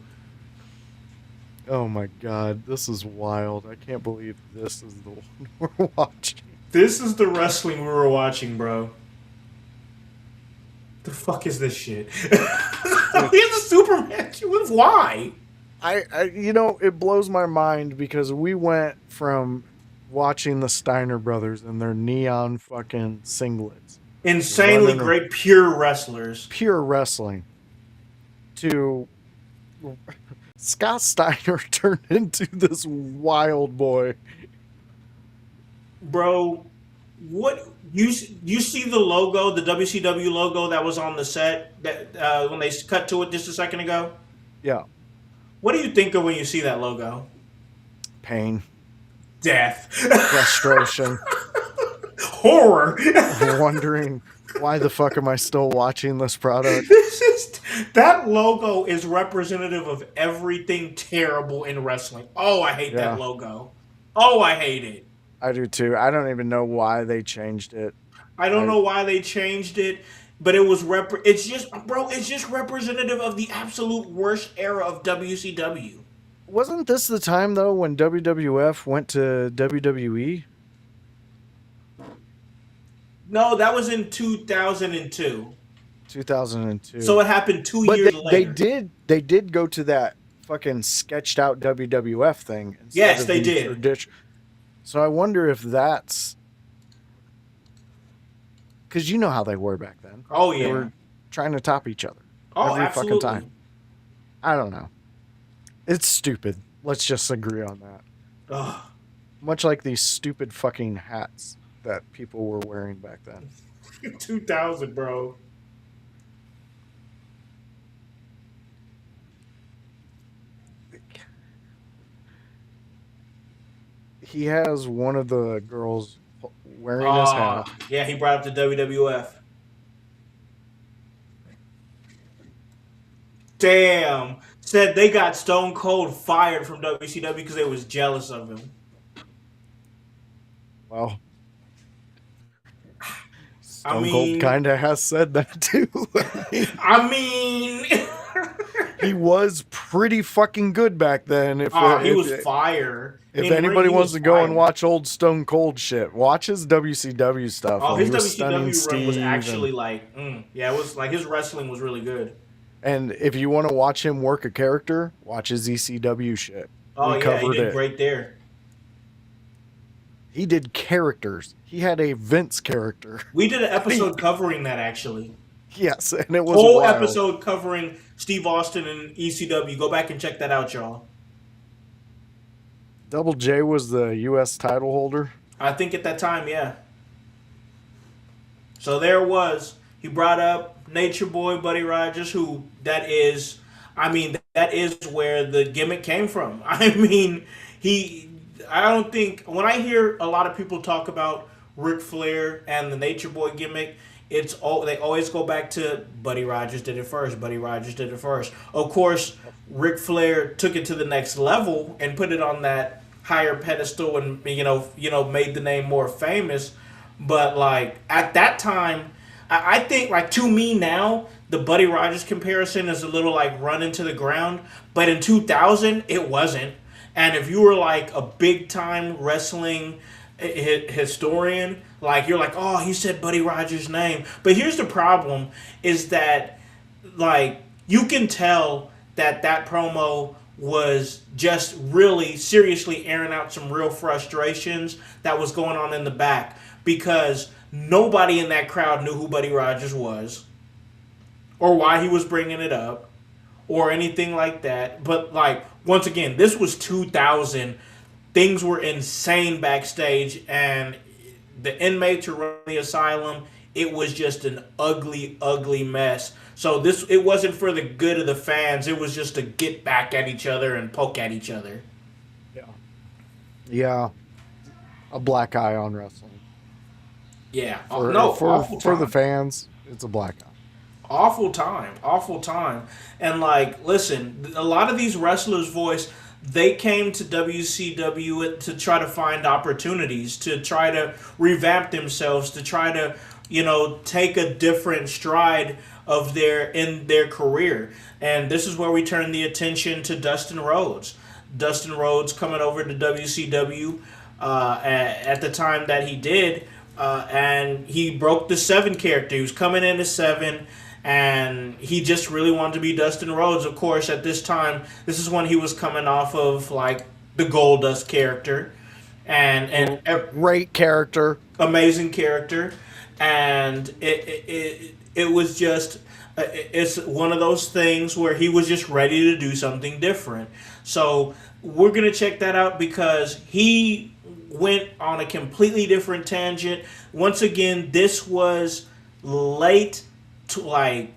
Oh my god, this is wild. I can't believe this is the one we're watching. This is the wrestling we were watching, bro. The fuck is this shit? He's a Superman. Why? It blows my mind because we went from watching the Steiner brothers and their neon fucking singlets, insanely great pure wrestlers, pure wrestling, to Scott Steiner turned into this wild boy. Bro, what you see the logo, the WCW logo that was on the set that when they cut to it just a second ago? Yeah. What do you think of when you see that logo? Pain. Death. frustration, Horror. wondering why the fuck am I still watching this product? That logo is representative of everything terrible in wrestling. Oh, I hate that logo. Oh, I hate it. I do too. I don't even know why they changed it. I don't know why they changed it, but it was it's just representative of the absolute worst era of WCW. Wasn't this the time though when WWF went to WWE? No, that was in 2002. 2002. So it happened 2 years later. They did go to that fucking sketched out WWF thing. Yes, they did. So I wonder if that's because you know how they were back then. Oh yeah, they were trying to top each other. Oh, every absolutely. fucking time. I don't know. It's stupid. Let's just agree on that. Ugh. Much like these stupid fucking hats that people were wearing back then. 2000, bro. He has one of the girls wearing his hat. Yeah, he brought up the WWF. Damn. Said they got Stone Cold fired from WCW because they was jealous of him. Well, Stone Cold kind of has said that too. I mean... he was pretty fucking good back then. He was fire. If anybody wants to go and watch old Stone Cold shit, watch his WCW stuff. Oh, his WCW run was actually it was like his wrestling was really good. And if you want to watch him work a character, watch his ECW shit. Oh, yeah, he did great there. He did characters. He had a Vince character. We did an episode covering that, actually. Yes, and it was whole episode covering Steve Austin and ECW. Go back and check that out, y'all. Double J was the U.S. title holder? I think at that time, yeah. So there it was. He brought up Nature Boy Buddy Rogers, that is where the gimmick came from. I don't think, when I hear a lot of people talk about Ric Flair and the Nature Boy gimmick, they always go back to Buddy Rogers did it first. Buddy Rogers did it first. Of course, Ric Flair took it to the next level and put it on that higher pedestal and made the name more famous. But like at that time, I think like to me now the Buddy Rogers comparison is a little like run into the ground. But in 2000, it wasn't. And if you were like a big time wrestling historian, like you're like, oh, he said Buddy Rogers' name. But here's the problem is that like you can tell that promo was just really seriously airing out some real frustrations that was going on in the back because nobody in that crowd knew who Buddy Rogers was or why he was bringing it up or anything like that. But like once again, this was 2000. Things were insane backstage, and the inmates who run the asylum, it was just an ugly, ugly mess. So it wasn't for the good of the fans. It was just to get back at each other and poke at each other. Yeah. Yeah. A black eye on wrestling. Yeah. For the fans, it's a black eye. Awful time. And like, listen, a lot of these wrestlers' voice, they came to WCW to try to find opportunities, to try to revamp themselves, to try to, take a different stride of their career. And this is where we turn the attention to Dustin Rhodes. Dustin Rhodes coming over to WCW at the time that he did, and he broke the 7 character. He was coming in as 7. And he just really wanted to be Dustin Rhodes. Of course, at this time, this is when he was coming off of like the Goldust character, and great character, amazing character, and it was just it's one of those things where he was just ready to do something different. So we're gonna check that out because he went on a completely different tangent. Once again, this was late to like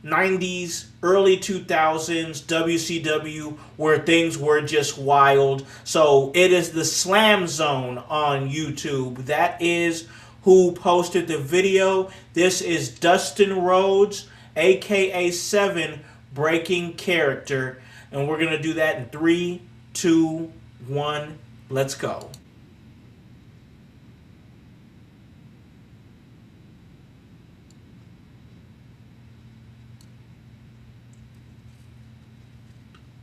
90s, early 2000s WCW where things were just wild. So it is the Slam Zone on YouTube. That is who posted the video. This is Dustin Rhodes, aka Seven, breaking character. And we're going to do that in 3, 2, 1. Let's go.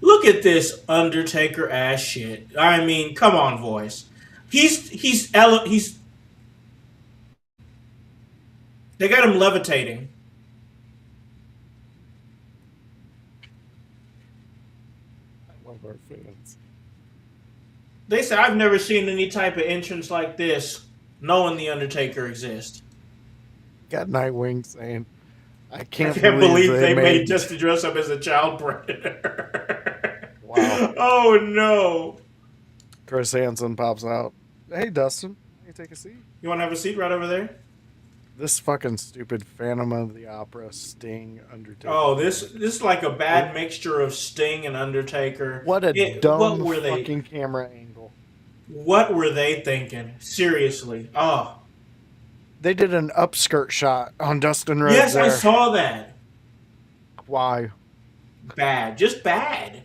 Look at this Undertaker ass shit. I mean, come on, voice. He's they got him levitating. I love our fans. They said I've never seen any type of entrance like this, knowing the Undertaker exists. Got Nightwing saying, I I can't can't believe they made made just to dress up as a child predator. Wow. Oh no. Chris Hansen pops out. Hey, Dustin, you take a seat. You want to have a seat right over there? This fucking stupid Phantom of the Opera Sting Undertaker. Oh, this is like a bad mixture of Sting and Undertaker. What a dumb what were they? fucking camera angle. What were they thinking? Seriously. Oh. They did an upskirt shot on Dustin Rhodes. Yes, there. I saw that. Why? Bad. Just bad.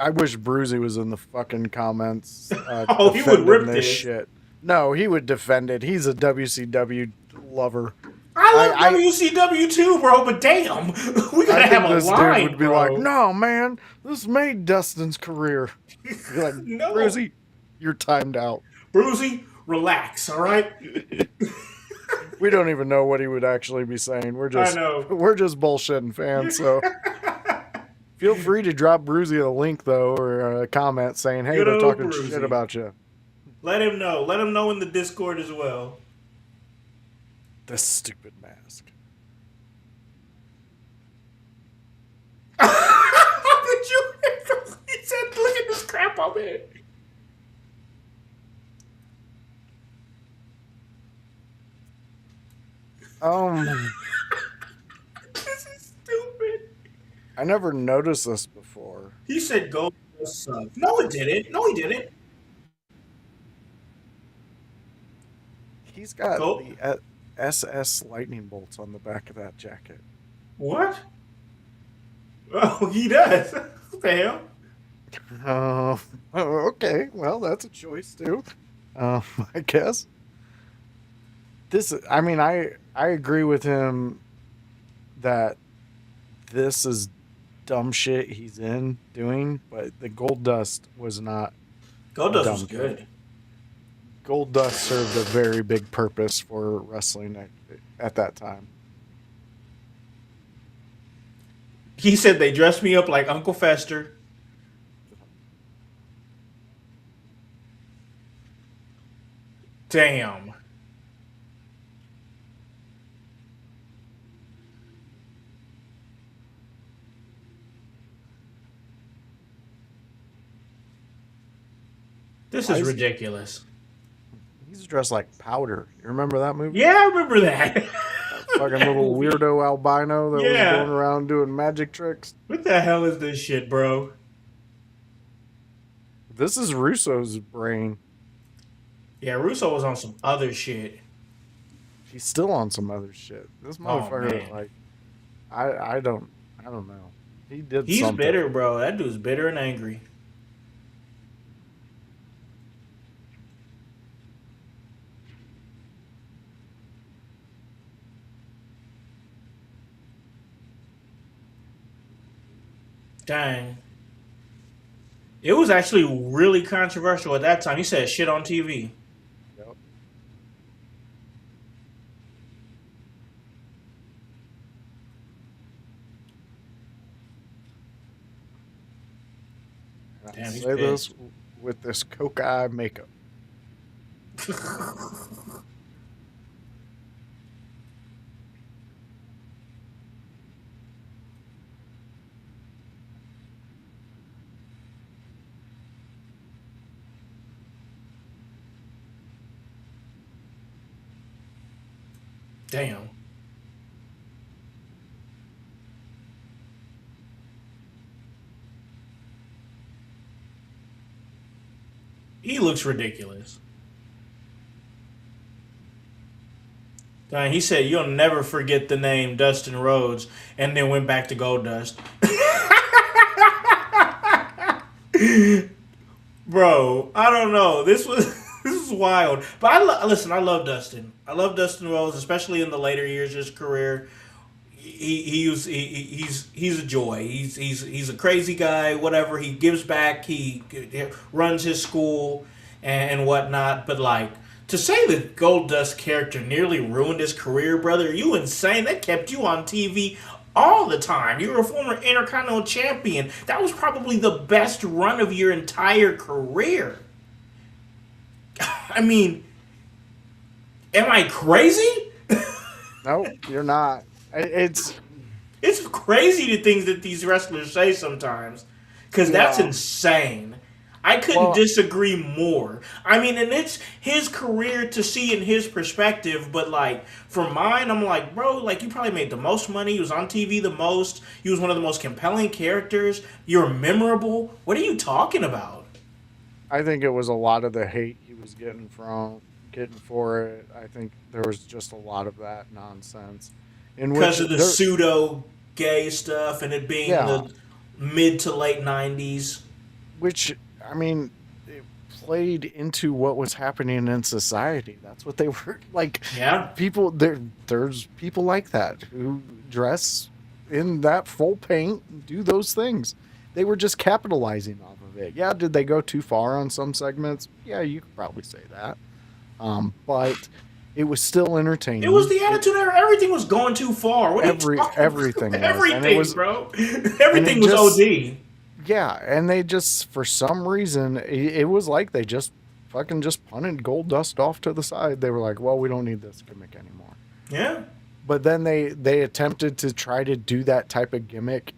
I wish Bruzy was in the fucking comments. Oh, he would rip this this shit. No, he would defend it. He's a WCW lover. I love WCW too, bro, but damn. We gotta have a this line, dude would be bro. like, no, man, this made Dustin's career. You're like, No. Bruzy, you're timed out. Bruzy, relax, all right? We don't even know what he would actually be saying. We're just bullshitting fans, so feel free to drop Bruzy a link though, or a comment saying, hey, Good they're old talking Bruzy. shit about you. Let him know. Let him know in the Discord as well. This stupid mask. Did you? He said, look at this crap I'm in. This is stupid. I never noticed this before. He said go suck. No, it didn't. No, he didn't. He's got Go. the SS lightning bolts on the back of that jacket. What? Oh, he does. What the hell? Okay. Well, that's a choice too. I guess. I agree with him that this is dumb shit he's in doing, but the Gold Dust was not. Goldust was good. Gold Dust served a very big purpose for wrestling at that time. He said they dressed me up like Uncle Fester. Damn. This is ridiculous. He's dressed like Powder. You remember that movie? Yeah, I remember that. Fucking little weirdo albino that was Yeah. going around doing magic tricks. What the hell is this shit, bro? This is Russo's brain. Yeah, Russo was on some other shit. He's still on some other shit. This motherfucker, man. I don't know. He's something. bitter, bro. That dude's bitter and angry. Dang. It was actually really controversial at that time. He said shit on TV. Yep. Damn, I he's say this pissed. with this coke eye makeup. Damn. He looks ridiculous. He said, "You'll never forget the name Dustin Rhodes," and then went back to Goldust. Bro, I don't know. This was wild. But listen. I love Dustin. I love Dustin Rhodes, especially in the later years of his career. He's a joy. He's a crazy guy. Whatever, he gives back. He runs his school and whatnot. But like, to say that Goldust character nearly ruined his career, brother, are you insane? That kept you on TV all the time. You were a former Intercontinental Champion. That was probably the best run of your entire career. I mean, am I crazy? No, you're not. It's crazy the things that these wrestlers say sometimes, because that's insane. I couldn't disagree more. I mean, and it's his career to see in his perspective, but like for mine, I'm like, bro, like you probably made the most money. He was on TV the most. He was one of the most compelling characters. You're memorable. What are you talking about? I think it was a lot of the hate he was getting for it. I think there was just a lot of that nonsense. Because of the pseudo gay stuff and it being the mid to late 90s. Which, I mean, it played into what was happening in society. That's what they were like. Yeah. People, there's people like that who dress in that full paint and do those things. They were just capitalizing off of it. Yeah, did they go too far on some segments? Yeah, you could probably say that. But it was still entertaining. It was the Attitude Era. Everything was going too far. Everything was. Everything, bro. Everything was OD. Yeah, and they just, for some reason, it was like they just fucking just punted Goldust off to the side. They were like, well, we don't need this gimmick anymore. Yeah. But then they attempted to try to do that type of gimmick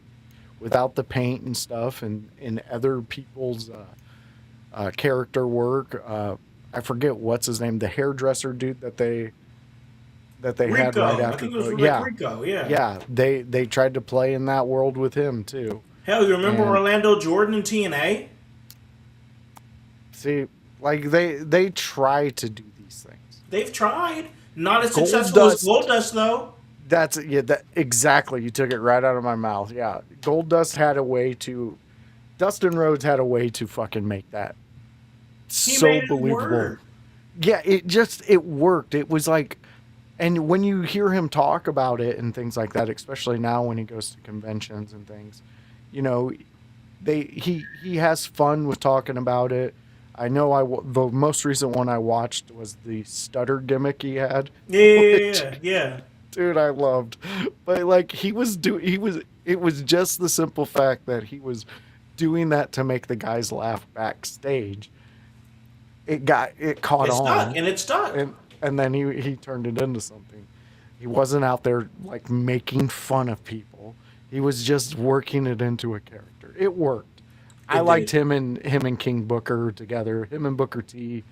without the paint and stuff and in other people's character work. I forget what's his name, the hairdresser dude that they Rico. had right after. I think it was Rico, yeah. Yeah, they tried to play in that world with him too. Hell, you remember Orlando Jordan in TNA? See, like they try to do these things. They've tried. Not as successful as Goldust, though. That's exactly. You took it right out of my mouth. Yeah, Goldust had a way to. Dustin Rhodes had a way to fucking make that so believable. Work. Yeah, it worked. It was like, and when you hear him talk about it and things like that, especially now when he goes to conventions and things, you know, he has fun with talking about it. I know the most recent one I watched was the stutter gimmick he had. Yeah. Dude, I loved. But like it was just the simple fact that he was doing that to make the guys laugh backstage. It caught on. And it stuck. And then he turned it into something. He wasn't out there like making fun of people. He was just working it into a character. It worked. I liked him and King Booker together. Him and Booker T.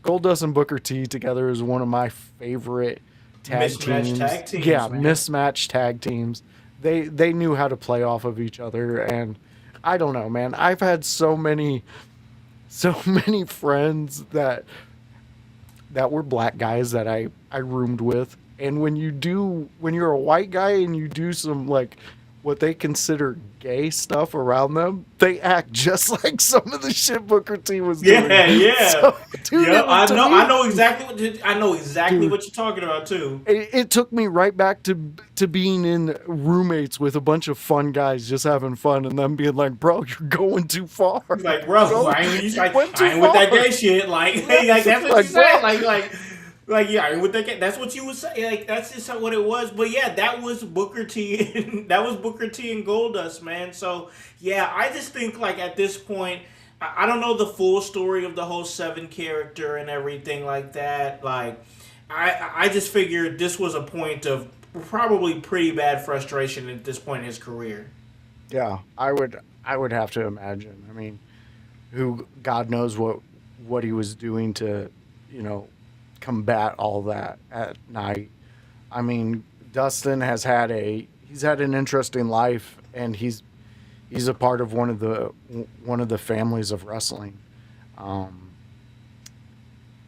Goldust and Booker T together is one of my favorite mismatched tag teams. Yeah, man. Mismatched tag teams. They knew how to play off of each other, and I don't know, man. I've had so many friends that were black guys that I roomed with, and when you're a white guy and you do some like what they consider gay stuff around them, they act just like some of the shit Booker T was doing. Yeah. So, dude, I know exactly what you're talking about too. It took me right back to being in roommates with a bunch of fun guys just having fun, and them being like, "Bro, you're going too far." Like, bro, I ain't with that gay shit. Like, hey, like that's what you said. Like, yeah, with that's what you would say. Like, that's just what it was. But yeah, that was Booker T. That was Booker T and Goldust, man. So yeah, I just think like at this point, I don't know the full story of the whole Seven character and everything like that. Like, I just figured this was a point of probably pretty bad frustration at this point in his career. Yeah, I would have to imagine. I mean, God knows what he was doing to, combat all that at night. I mean, Dustin he's had an interesting life, and he's a part of one of the families of wrestling, um,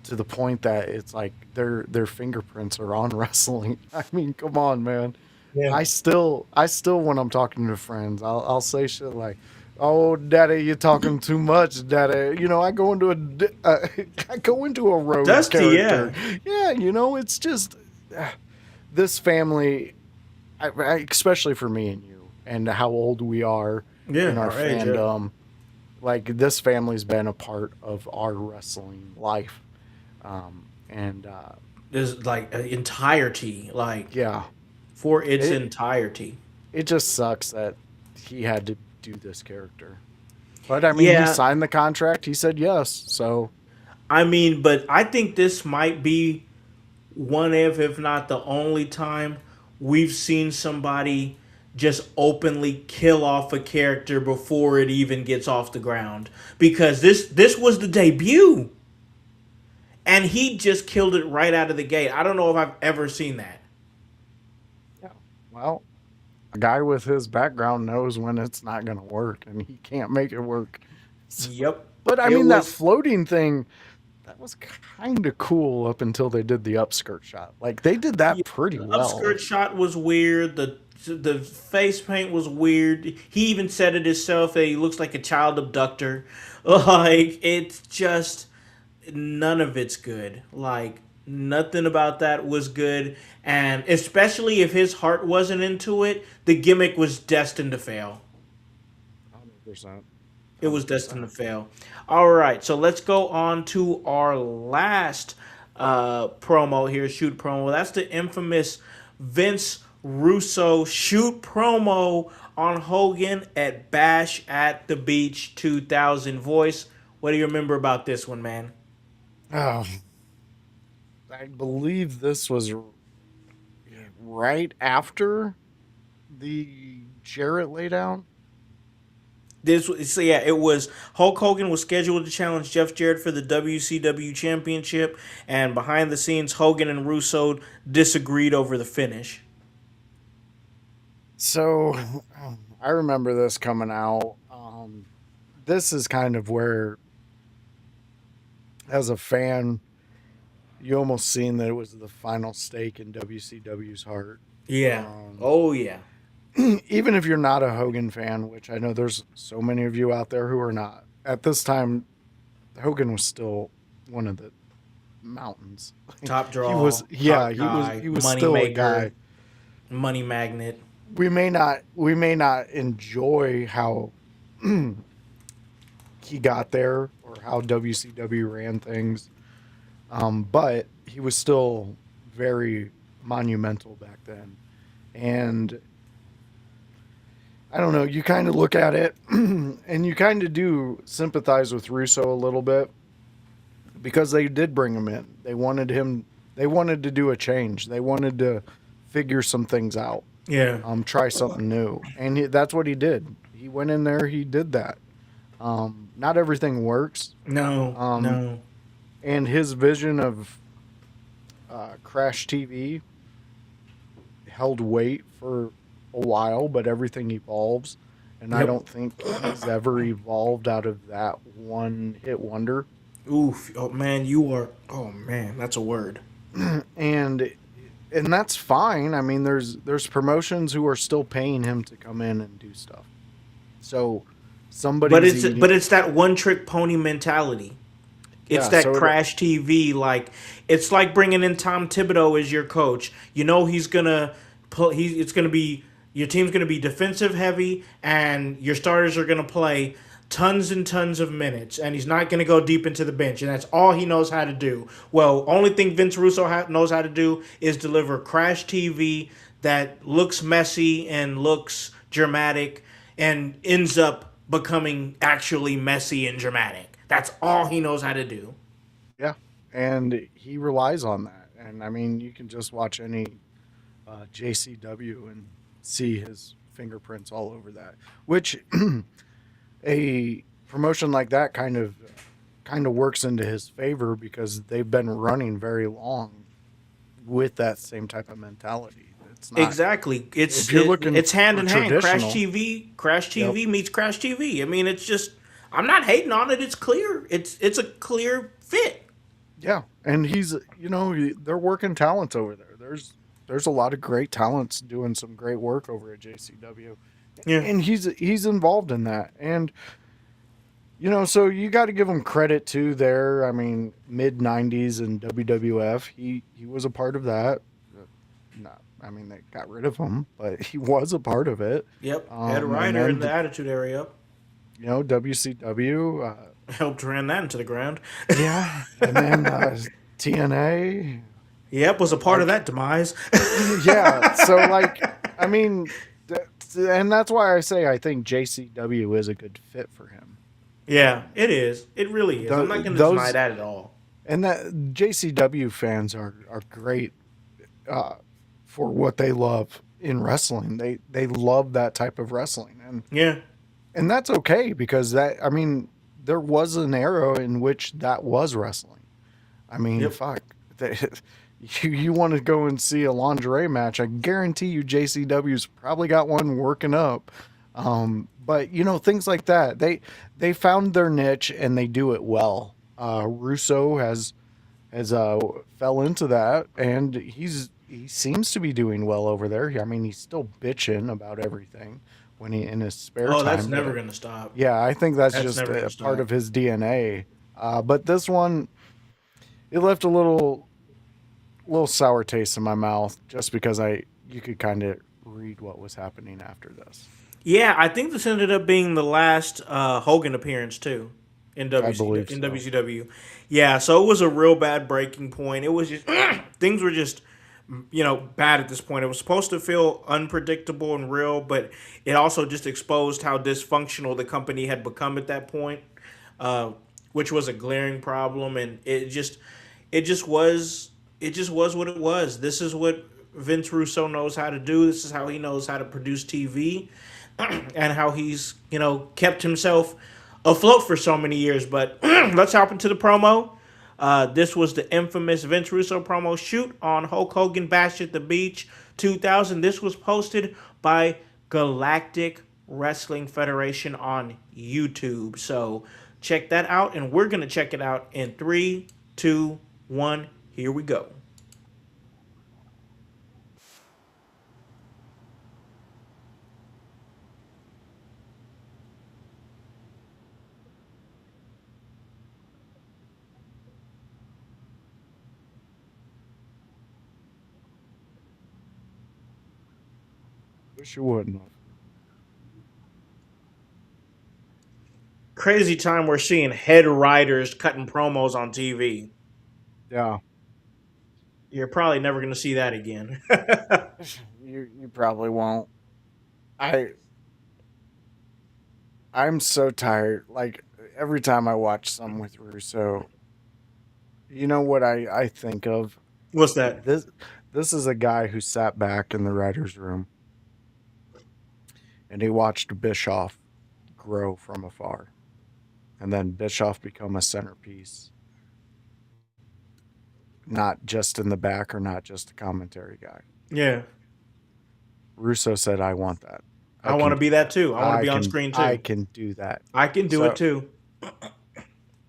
to the point that it's like their fingerprints are on wrestling. I mean, come on, man. Yeah. I still when I'm talking to friends, I'll say shit like, "Oh, daddy, you're talking too much, daddy." I go into I go into a road Dusty, yeah. character. Yeah, it's just this family, especially for me and you, and how old we are in Yeah, our our age, yeah. fandom. Like this family's been a part of our wrestling life, and There's like entirety, like yeah, for its it entirety. it just sucks that he had to do this character. But I mean, he Yeah, signed the contract. He said yes. So I mean, but I think this might be one of, if not the only time we've seen somebody just openly kill off a character before it even gets off the ground. Because this was the debut, and he just killed it right out of the gate. I don't know if I've ever seen that. yeah, well, a guy with his background knows when it's not going to work, and he can't make it work. So, Yep, but I it mean, that was. floating thing, that was kind of cool up until they did the upskirt shot. Like they did that Yeah, pretty the well. upskirt shot was weird. The face paint was weird. He even said it himself that he looks like a child abductor. Like it's just none of it's good. Like nothing about that was good, and especially if his heart wasn't into it, the gimmick was destined to fail. 100%. It was destined to 100%. fail. All right, so let's go on to our last promo here, shoot promo. That's the infamous Vince Russo shoot promo on Hogan at Bash at the Beach 2000. Voice, what do you remember about this one, man? Oh, I believe this was right after the Jarrett laydown. So yeah, it was Hulk Hogan was scheduled to challenge Jeff Jarrett for the WCW Championship, and behind the scenes, Hogan and Russo disagreed over the finish. So I remember this coming out. This is kind of where, as a fan, you almost seen that it was the final stake in WCW's heart. Yeah. Um, Oh yeah. Even if you're not a Hogan fan, which I know there's so many of you out there who are not, at this time, Hogan was still one of the mountains. Top He draw, was, yeah, top guy, he was money still a guy. maker, money magnet. We may not enjoy how he got there or how WCW ran things, but he was still very monumental back then. And I don't know, you kind of look at it and you kind of do sympathize with Russo a little bit because they did bring him in. They wanted to do a change. They wanted to figure some things out, Yeah. try something new. And that's what he did. He went in there, he did that. Not everything works. No. Um, No. and his vision of Crash TV held weight for a while, but everything evolves. And I Yep. don't think he's ever evolved out of that one hit wonder. Oof. Oh man, you are. Oh man, that's a word. And that's fine. I mean, there's promotions who are still paying him to come in and do stuff. So But somebody's it's eating. but it's that one trick pony mentality. It's Yeah. that So Crash TV. Like it's like bringing in Tom Thibodeau as your coach. You know he's gonna put. It's gonna be your team's gonna be defensive heavy, and your starters are gonna play tons and tons of minutes, and he's not gonna go deep into the bench, and that's all he knows how to do. Well, only thing Vince Russo knows how to do is deliver Crash TV that looks messy and looks dramatic, and ends up becoming actually messy and dramatic. That's all he knows how to do. Yeah, and he relies on that. And I mean, you can just watch any JCW and see his fingerprints all over that. Which a promotion like that kind of works into his favor because they've been running very long with that same type of mentality. It's not. Exactly. If you're looking It's hand for in hand. traditional, Crash yep, TV meets Crash TV. I mean, it's just I'm not hating on it. It's clear. It's a clear fit. yeah, and he's they're working talents over there. There's a lot of great talents doing some great work over at JCW, Yeah. and he's involved in that. And so you got to give him credit too. There, I mean, mid '90s and WWF, he was a part of that. Not, I mean, they got rid of him, but he was a part of it. Yep. Ed And Ryder in then the Attitude Era. WCW, Helped ran that into the ground. yeah, and then TNA. Yep, was a part of that demise. Yeah, so I mean, and that's why I say I think JCW is a good fit for him. Yeah, it is. It really is. I'm not going to deny that at all. And that JCW fans are great for what they love in wrestling. They love that type of wrestling, and that's okay because there was an era in which that was wrestling. I mean, Yep. fuck. You want to go and see a lingerie match, I guarantee you JCW's probably got one working up. But things like that, they found their niche and they do it well. Russo has fell into that, and he seems to be doing well over there. I mean, he's still bitching about everything when he in his spare time. Oh, that's never going to stop. Yeah, I think that's just a part of his DNA. But this one, it left a little sour taste in my mouth just because you could kind of read what was happening after this. Yeah, I think this ended up being the last Hogan appearance too in WCW. Yeah, so it was a real bad breaking point. It was just things were just bad at this point. It was supposed to feel unpredictable and real, but it also just exposed how dysfunctional the company had become at that point, which was a glaring problem. And it just was what it was. This is what Vince Russo knows how to do. This is how he knows how to produce TV, and how he's kept himself afloat for so many years. But let's hop into the promo. This was the infamous Vince Russo promo shoot on Hulk Hogan Bash at the Beach 2000. This was posted by Galactic Wrestling Federation on YouTube. So check that out, and we're going to check it out in 3, 2, 1. Here we go. Wish you wouldn't have. Crazy time we're seeing head writers cutting promos on TV. Yeah. You're probably never going to see that again. You probably won't. I'm so tired. Like every time I watch something with Russo, you know what I think of? What's that? This is a guy who sat back in the writer's room and he watched Bischoff grow from afar. And then Bischoff become a centerpiece. Not just in the back or not just a commentary guy. Yeah. Russo said, I want that. I want to be that too. I want to be on screen too. I can do that. I can do it too.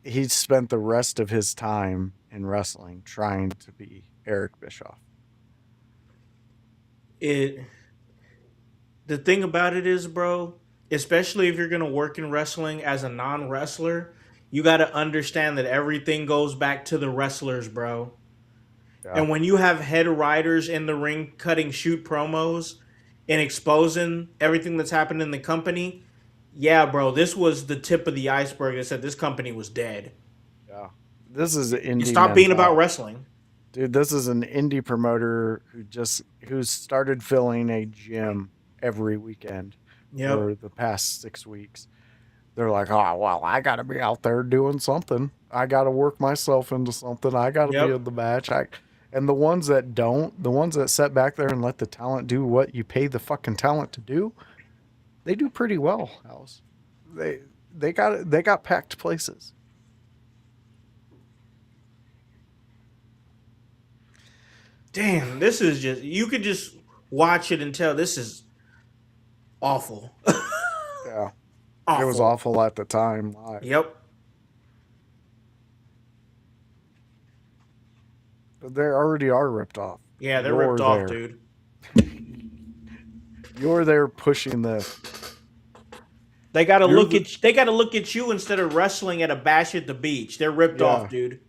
He spent the rest of his time in wrestling trying to be Eric Bischoff. The thing about it is, bro, especially if you're going to work in wrestling as a non-wrestler, you got to understand that everything goes back to the wrestlers, bro. Yeah. And when you have head writers in the ring cutting shoot promos and exposing everything that's happened in the company, yeah, bro, this was the tip of the iceberg that said this company was dead. Yeah. This is an indie. Stop being about wrestling. Dude, this is an indie promoter who started filling a gym every weekend for the past 6 weeks. They're like, oh, well, I got to be out there doing something. I got to work myself into something. I got to be in the match. And the ones that don't, the ones that sit back there and let the talent do what you pay the fucking talent to do, they do pretty well, Howse. They got packed places. damn, this is just, you could just watch it and tell this is awful. Yeah, it was Awful. awful at the time. Live. Yep. But they already are ripped off. Yeah, they're You're ripped off, there. dude. You're there pushing the. They gotta You're look the- at they gotta look at you instead of wrestling at a bash at the beach. They're ripped off, Yeah. dude.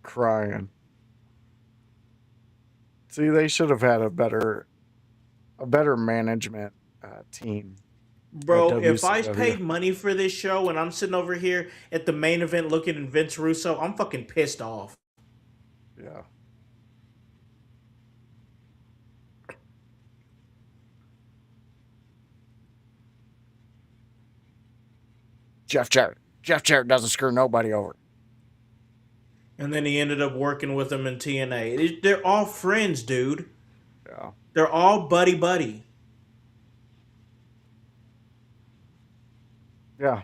Crying. See, they should have had a better management team. Bro, if I WCW. paid money for this show and I'm sitting over here at the main event looking at Vince Russo, I'm fucking pissed off. Yeah. Jeff Jarrett doesn't screw nobody over. And then he ended up working with them in TNA. They're all friends, dude. Yeah. They're all buddy. Yeah.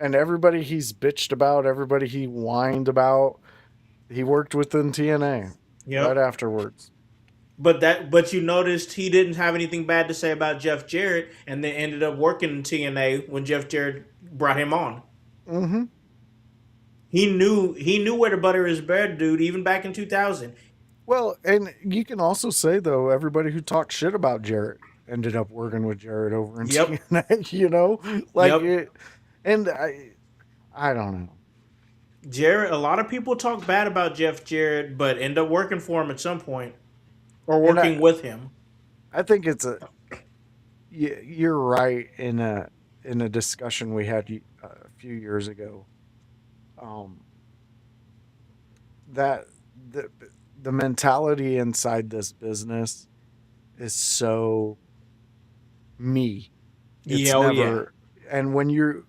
And everybody he's bitched about, everybody he whined about, he worked with in TNA Yep. right afterwards. But you noticed he didn't have anything bad to say about Jeff Jarrett, and then ended up working in TNA when Jeff Jarrett brought him on. Mm-hmm. He knew where to butter his bread, dude, even back in 2000. Well, and you can also say, though, everybody who talked shit about Jarrett ended up working with Jarrett over in Yep. TNA, you know? Like, Yep. and I don't know. Jarrett, a lot of people talk bad about Jeff Jarrett, but end up working for him at some point. Or working with him. I think it's you're right in a discussion we had a few years ago. That the mentality inside this business is so me. It's never, and when you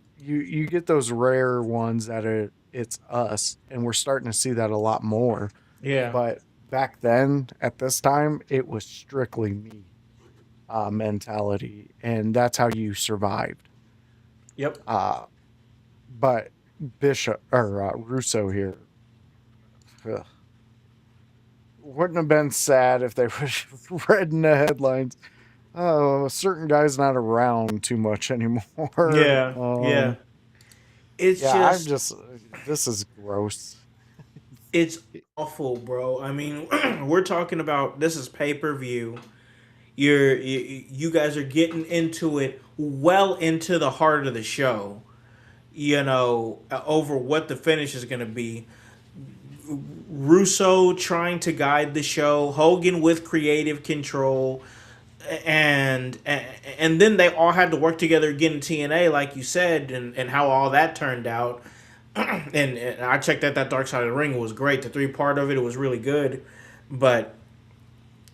get those rare ones that it's us, and we're starting to see that a lot more. Yeah. But back then, at this time, it was strictly me mentality, and that's how you survived. Yep. But Bishop or Russo here wouldn't have been sad if they would read in the headlines. Oh, a certain guy's not around too much anymore. Yeah. It's this is gross. It's awful, bro. I mean, we're talking about, this is pay-per-view. You guys are getting into it well into the heart of the show, over what the finish is going to be. Russo trying to guide the show, Hogan with creative control, and then they all had to work together again in TNA, like you said, and how all that turned out. And I checked that Dark Side of the Ring was great. The 3-part of it was really good, but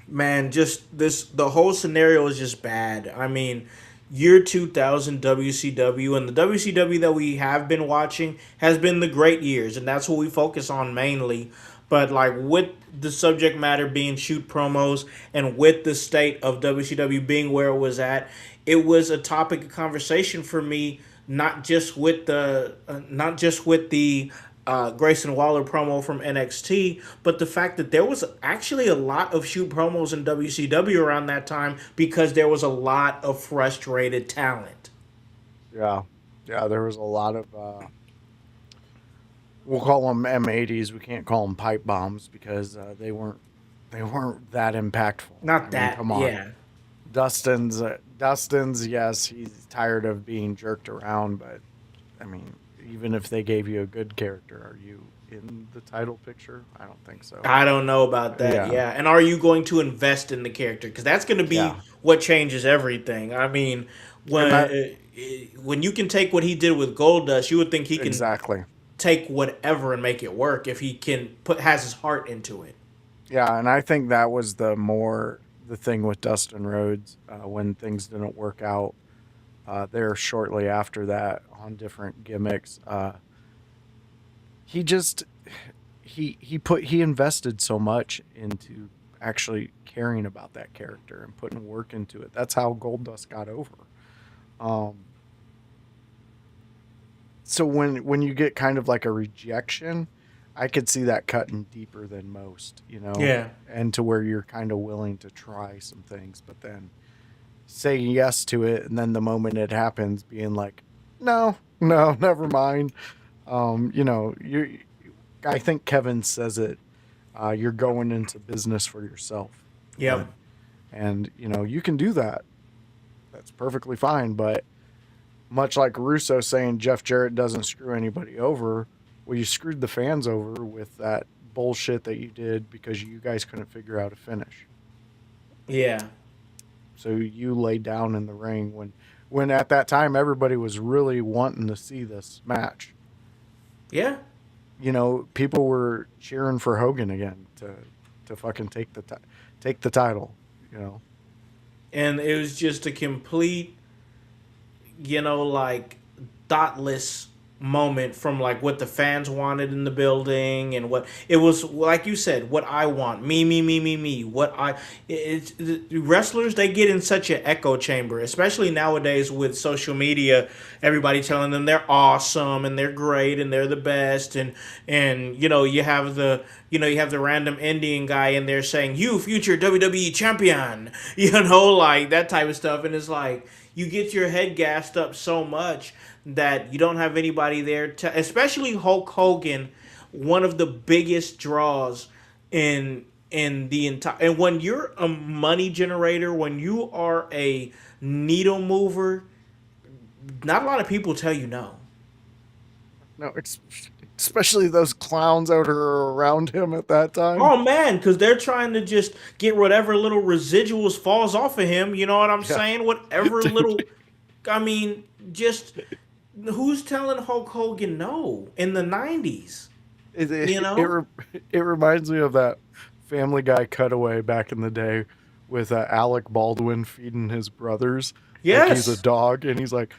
man, just the whole scenario is just bad. I mean, year 2000 WCW, and the WCW that we have been watching has been the great years, and that's what we focus on mainly. But like, with the subject matter being shoot promos, and with the state of WCW being where it was at, it was a topic of conversation for me. Not just with the Grayson Waller promo from NXT, but the fact that there was actually a lot of shoot promos in WCW around that time, because there was a lot of frustrated talent. Yeah, there was a lot of we'll call them M80s. We can't call them pipe bombs because they weren't that impactful. Not that, come on. yeah. Dustin's, yes, he's tired of being jerked around, but I mean, even if they gave you a good character, are you in the title picture? I don't think so. I don't know about that, yeah. And are you going to invest in the character? Because that's going to be what changes everything. I mean, when you can take what he did with Goldust, you would think he can take whatever and make it work if he has his heart into it. Yeah, and I think that was the thing with Dustin Rhodes when things didn't work out there shortly after that on different gimmicks. He invested so much into actually caring about that character and putting work into it. That's how Goldust got over. So when you get kind of like a rejection, I could see that cutting deeper than most, Yeah. and to where you're kind of willing to try some things, but then saying yes to it, and then the moment it happens, being like, no, no, never mind. You. I think Kevin says it. You're going into business for yourself. Yep. And you can do that. That's perfectly fine. But much like Russo saying Jeff Jarrett doesn't screw anybody over, well, you screwed the fans over with that bullshit that you did because you guys couldn't figure out a finish. Yeah. So you laid down in the ring when at that time everybody was really wanting to see this match. Yeah. People were cheering for Hogan again to fucking take the title. And it was just a complete, like thoughtless moment from like what the fans wanted in the building and what it was, like you said, what I want, me, what wrestlers, they get in such an echo chamber, especially nowadays with social media, everybody telling them they're awesome and they're great and they're the best, and you have the random Indian guy in there saying, you future WWE champion, like that type of stuff, and it's like you get your head gassed up so much that you don't have anybody there to, especially Hulk Hogan, one of the biggest draws in the entire, and when you're a money generator, when you are a needle mover, not a lot of people tell you no. No, especially those clowns that are around him at that time. Oh man, because they're trying to just get whatever little residuals falls off of him. You know what I'm saying? Whatever little, I mean, just who's telling Hulk Hogan no in the 90s? It reminds me of that Family Guy cutaway back in the day with Alec Baldwin feeding his brothers. Yes. Like he's a dog, and he's like,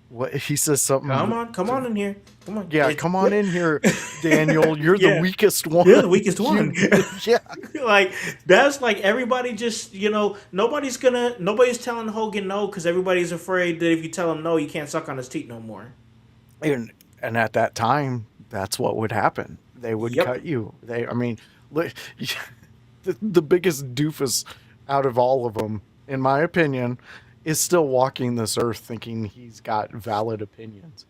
what he says something. Come on in here. Come on. Yeah, come on in here, Daniel. You're the weakest one. You're the weakest one. Yeah. Like that's like everybody just nobody's telling Hogan no because everybody's afraid that if you tell him no, you can't suck on his teeth no more. And at that time, that's what would happen. They would cut you. The biggest doofus out of all of them, in my opinion, is still walking this earth thinking he's got valid opinions.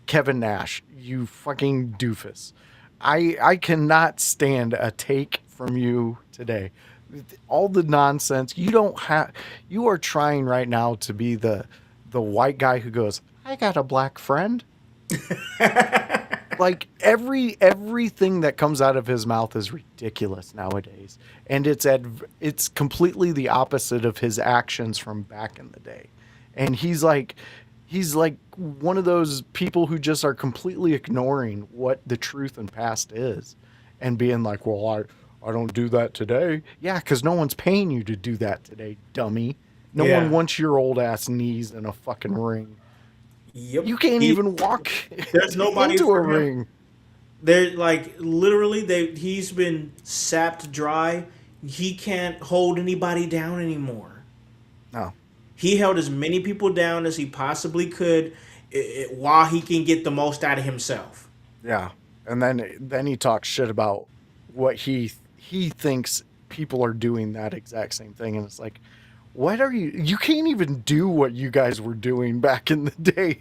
Kevin Nash, you fucking doofus. I cannot stand a take from you today. All the nonsense. You are trying right now to be the white guy who goes, I got a black friend. Like everything that comes out of his mouth is ridiculous nowadays, and it's completely the opposite of his actions from back in the day. And he's like one of those people who just are completely ignoring what the truth and past is, and being like, well, I don't do that today. Yeah, because no one's paying you to do that today, dummy. No one wants your old ass knees in a fucking ring. Yep. You can't even walk. There's nobody into a ring. They're like literally he's been sapped dry. He can't hold anybody down anymore. No. He held as many people down as he possibly could while he can get the most out of himself. Yeah. And then he talks shit about what he thinks people are doing that exact same thing, and it's like, what are you can't even do what you guys were doing back in the day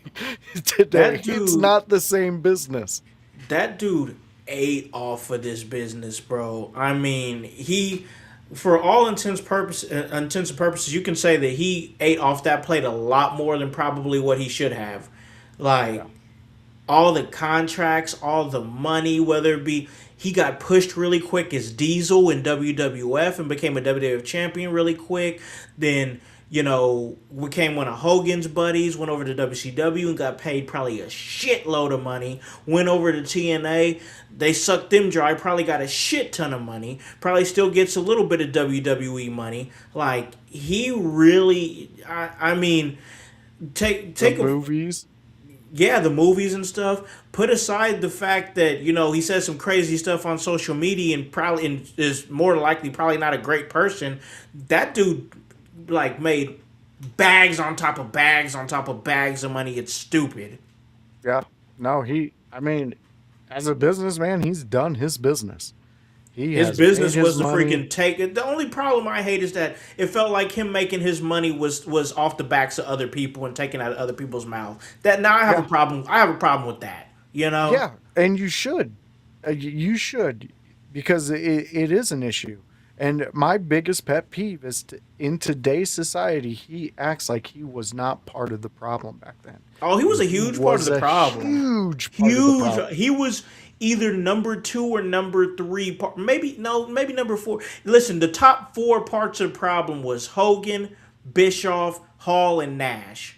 today. It's not the same business. That dude ate off of this business, bro. I mean, he, for all intents and purposes, you can say that he ate off that plate a lot more than probably what he should have. Like, all the contracts, all the money, whether it be, he got pushed really quick as Diesel in WWF and became a WWF champion really quick. Then, became one of Hogan's buddies, went over to WCW and got paid probably a shitload of money. Went over to TNA, they sucked them dry, probably got a shit ton of money. Probably still gets a little bit of WWE money. Like, he really, I mean, take the movies. Yeah, the movies and stuff. Put aside the fact that, he says some crazy stuff on social media and is more likely probably not a great person. That dude, like, made bags on top of bags on top of bags of money. It's stupid. Yeah. No, As a businessman, he's done his business. He His has made business his was the money. freaking take. The only problem I hate is that it felt like him making his money was off the backs of other people and taking out of other people's mouth. That now I have a Yeah, problem. I have a problem with that. You know? yeah, and you should. You should, because it is an issue. And my biggest pet peeve is in today's society, he acts like he was not part of the problem back then. Oh, he was And a he huge part of was the a problem. huge part of the Huge. problem. He was either number 2 or number 3. Maybe no, maybe number 4. Listen, the top 4 parts of the problem was Hogan, Bischoff, Hall, and Nash.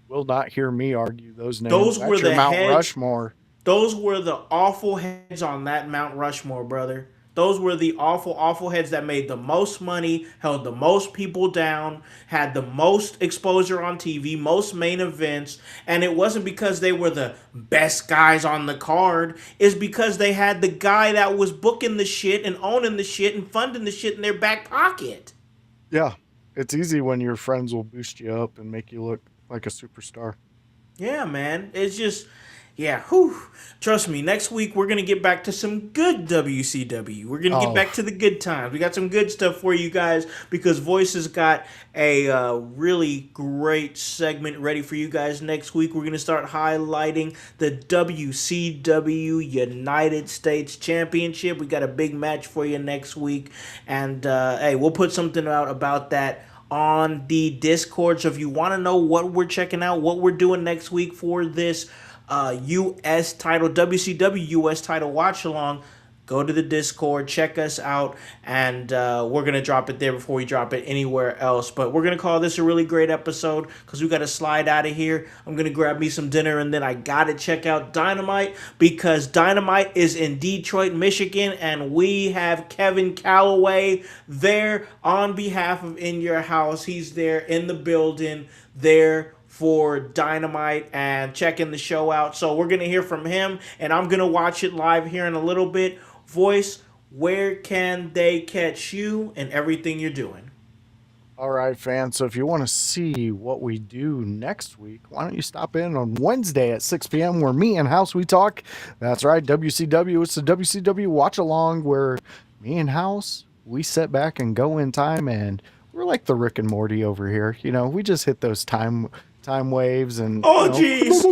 Will not hear me argue those names. Those were That's your the Mount heads. Rushmore. Those were the awful heads on that Mount Rushmore, brother. Those were the awful, awful heads that made the most money, held the most people down, had the most exposure on TV, most main events. And it wasn't because they were the best guys on the card. It's because they had the guy that was booking the shit and owning the shit and funding the shit in their back pocket. Yeah, it's easy when your friends will boost you up and make you look like a superstar. Yeah, man. It's just, yeah, whew. Trust me, next week we're going to get back to some good WCW. We're going to get Oh, back to the good times. We got some good stuff for you guys because Voice has got a really great segment ready for you guys next week. We're going to start highlighting the WCW United States Championship. We got a big match for you next week. And, hey, we'll put something out about that on the Discord. So if you want to know what we're checking out, what we're doing next week for this U.S. title, WCW U.S. title watch along, go to the Discord, check us out, and we're going to drop it there before we drop it anywhere else. But we're going to call this a really great episode because we got to slide out of here. I'm going to grab me some dinner, and then I got to check out Dynamite because Dynamite is in Detroit, Michigan, and we have Kevin Calloway there on behalf of In Your House. He's there in the building there for Dynamite and checking the show out. So we're going to hear from him, and I'm going to watch it live here in a little bit. Voice, where can they catch you and everything you're doing? all right, fans. So if you want to see what we do next week, why don't you stop in on Wednesday at 6 p.m. where me and House we talk. That's right, WCW. It's the WCW watch along where me and House we sit back and go in time, and we're like the Rick and Morty over here. You know, we just hit those time waves and Oh, jeez.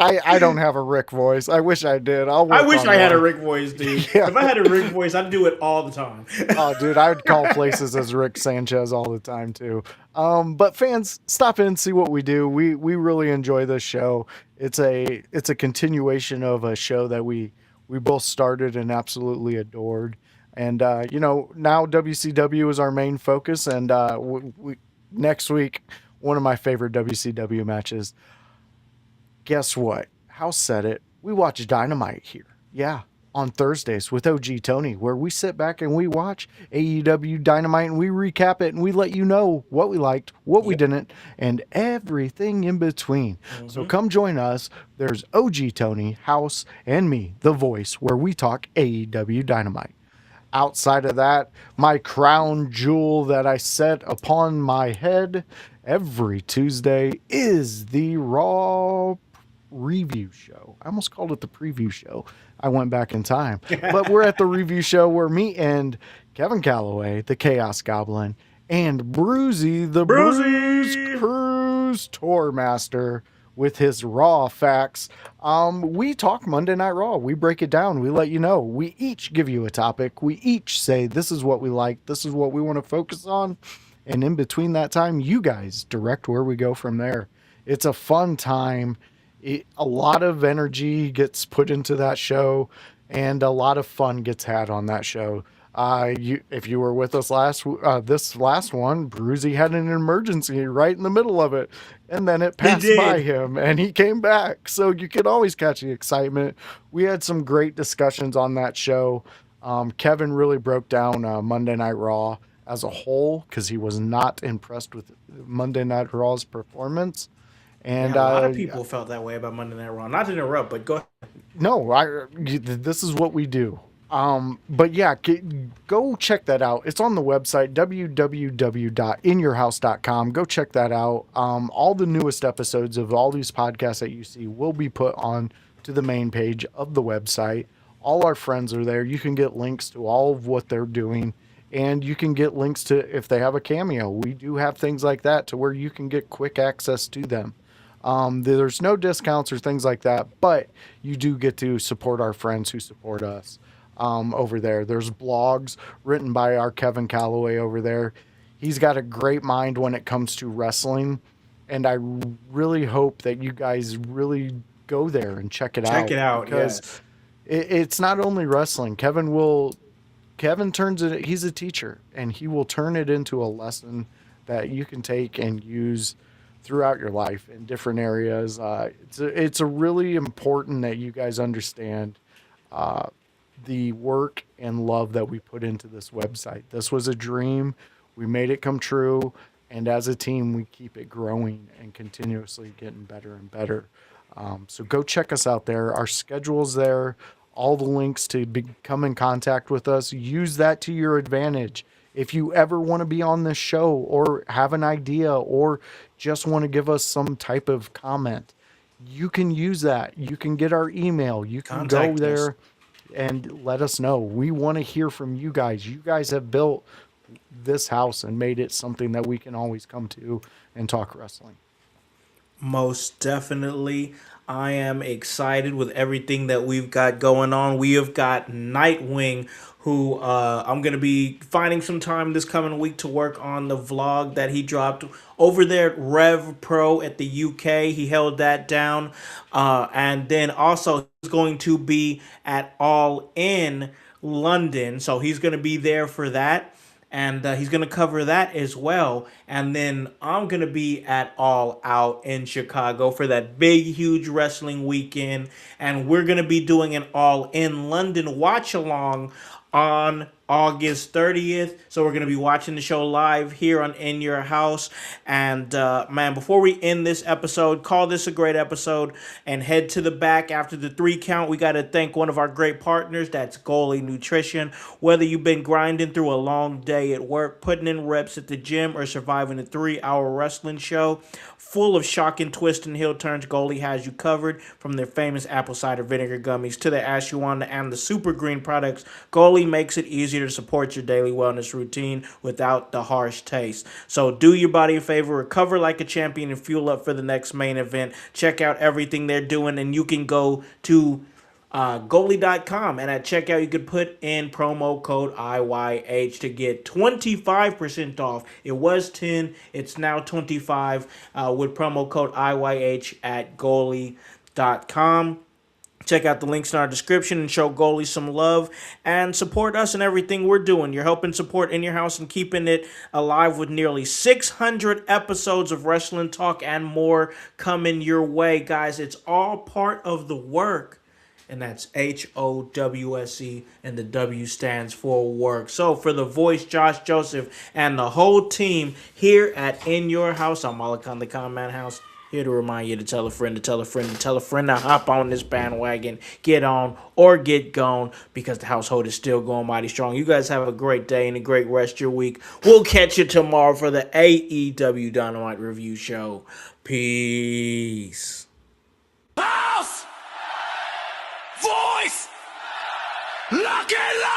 I don't have a Rick voice. I wish I did. I'll I work wish on I had a one. Rick voice, dude. Yeah. If I had a Rick voice, I'd do it all the time. Oh, dude, I would call places as Rick Sanchez all the time too. But fans, stop in, see what we do. We really enjoy this show. It's a continuation of a show that we both started and absolutely adored. And you know, now WCW is our main focus. And we next week, one of my favorite WCW matches. Guess what? House said it. We watch Dynamite here. Yeah, on Thursdays with OG Tony, where we sit back and we watch AEW Dynamite and we recap it and we let you know what we liked, what we didn't, and everything in between. So come join us. There's OG Tony, House, and me, The Voice, where we talk AEW Dynamite. Outside of that, my crown jewel that I set upon my head every Tuesday is the Raw review show. I almost called it the preview show. I went back in time. But we're at the review show where me and Kevin Calloway, the Chaos Goblin, and Bruzy, the Bruce Cruz Tour Master, with his Raw facts. We talk Monday Night Raw. We break it down. We let you know. We each give you a topic. We each say, this is what we like. This is what we want to focus on. And in between that time, you guys direct where we go from there. It's a fun time. A lot of energy gets put into that show, and a lot of fun gets had on that show. If you were with us this last one, Bruzy had an emergency right in the middle of it, and then it passed by him, and he came back. So you can always catch the excitement. We had some great discussions on that show. Kevin really broke down Monday Night Raw as a whole because he was not impressed with Monday Night Raw's performance. And a lot of people felt that way about Monday Night Raw. Not to interrupt, but go ahead. No, this is what we do. But yeah, go check that out. It's on the website, www.inyourhouse.com. Go check that out. All the newest episodes of all these podcasts that you see will be put on to the main page of the website. All our friends are there. You can get links to all of what they're doing, and you can get links to if they have a cameo. We do have things like that to where you can get quick access to them. There's no discounts or things like that, but you do get to support our friends who support us. Over there, there's blogs written by our Kevin Calloway over there. He's got a great mind when it comes to wrestling, and I really hope that you guys really go there and check it out. Check it out, because yes. it's not only wrestling. Kevin turns it. He's a teacher, and he will turn it into a lesson that you can take and use throughout your life in different areas. It's a really important that you guys understand the work and love that we put into this website. This was a dream. We made it come true. And as a team, we keep it growing and continuously getting better and better. So go check us out there. Our schedule's there. All the links to come in contact with us. Use that to your advantage. If you ever want to be on this show or have an idea or just want to give us some type of comment, you can use that. You can get our email. You can Contact go there us and let us know. We want to hear from you guys. You guys have built this house and made it something that we can always come to and talk wrestling. Most definitely. I am excited with everything that we've got going on. We have got Nightwing, who I'm going to be finding some time this coming week to work on the vlog that he dropped over there at Rev Pro at the UK. He held that down. And then also he's going to be at All In London. So he's going to be there for that. And he's going to cover that as well. And then I'm going to be at All Out in Chicago for that big, huge wrestling weekend. And we're going to be doing an All In London watch-along on August 30th. So we're going to be watching the show live here on In Your House. And man, before we end this episode, call this a great episode and head to the back after the 3 count. We got to thank one of our great partners. That's Goalie Nutrition. Whether you've been grinding through a long day at work, putting in reps at the gym, or surviving a 3-hour wrestling show full of shocking twists and heel turns, Goalie has you covered. From their famous apple cider vinegar gummies to their ashwagandha and the super green products, Goalie makes it easier to support your daily wellness routine without the harsh taste. So do your body a favor, recover like a champion, and fuel up for the next main event. Check out everything they're doing, and you can go to goalie.com, and at checkout you could put in promo code IYH to get 25% off. It was 10, it's now 25 with promo code IYH at goalie.com. Check out the links in our description and show Goalie some love and support us in everything we're doing. You're helping support In Your House and keeping it alive with nearly 600 episodes of wrestling talk and more coming your way. Guys, it's all part of the work. And that's HOWSE, and the W stands for work. So for the voice, Josh Joseph, and the whole team here at In Your House, I'm Malakan the Common House, here to remind you to tell a friend, to tell a friend, to tell a friend to hop on this bandwagon, get on or get gone, because the household is still going mighty strong. You guys have a great day and a great rest of your week. We'll catch you tomorrow for the AEW Dynamite Review Show. Peace. Howse Voice! Lock it, lock!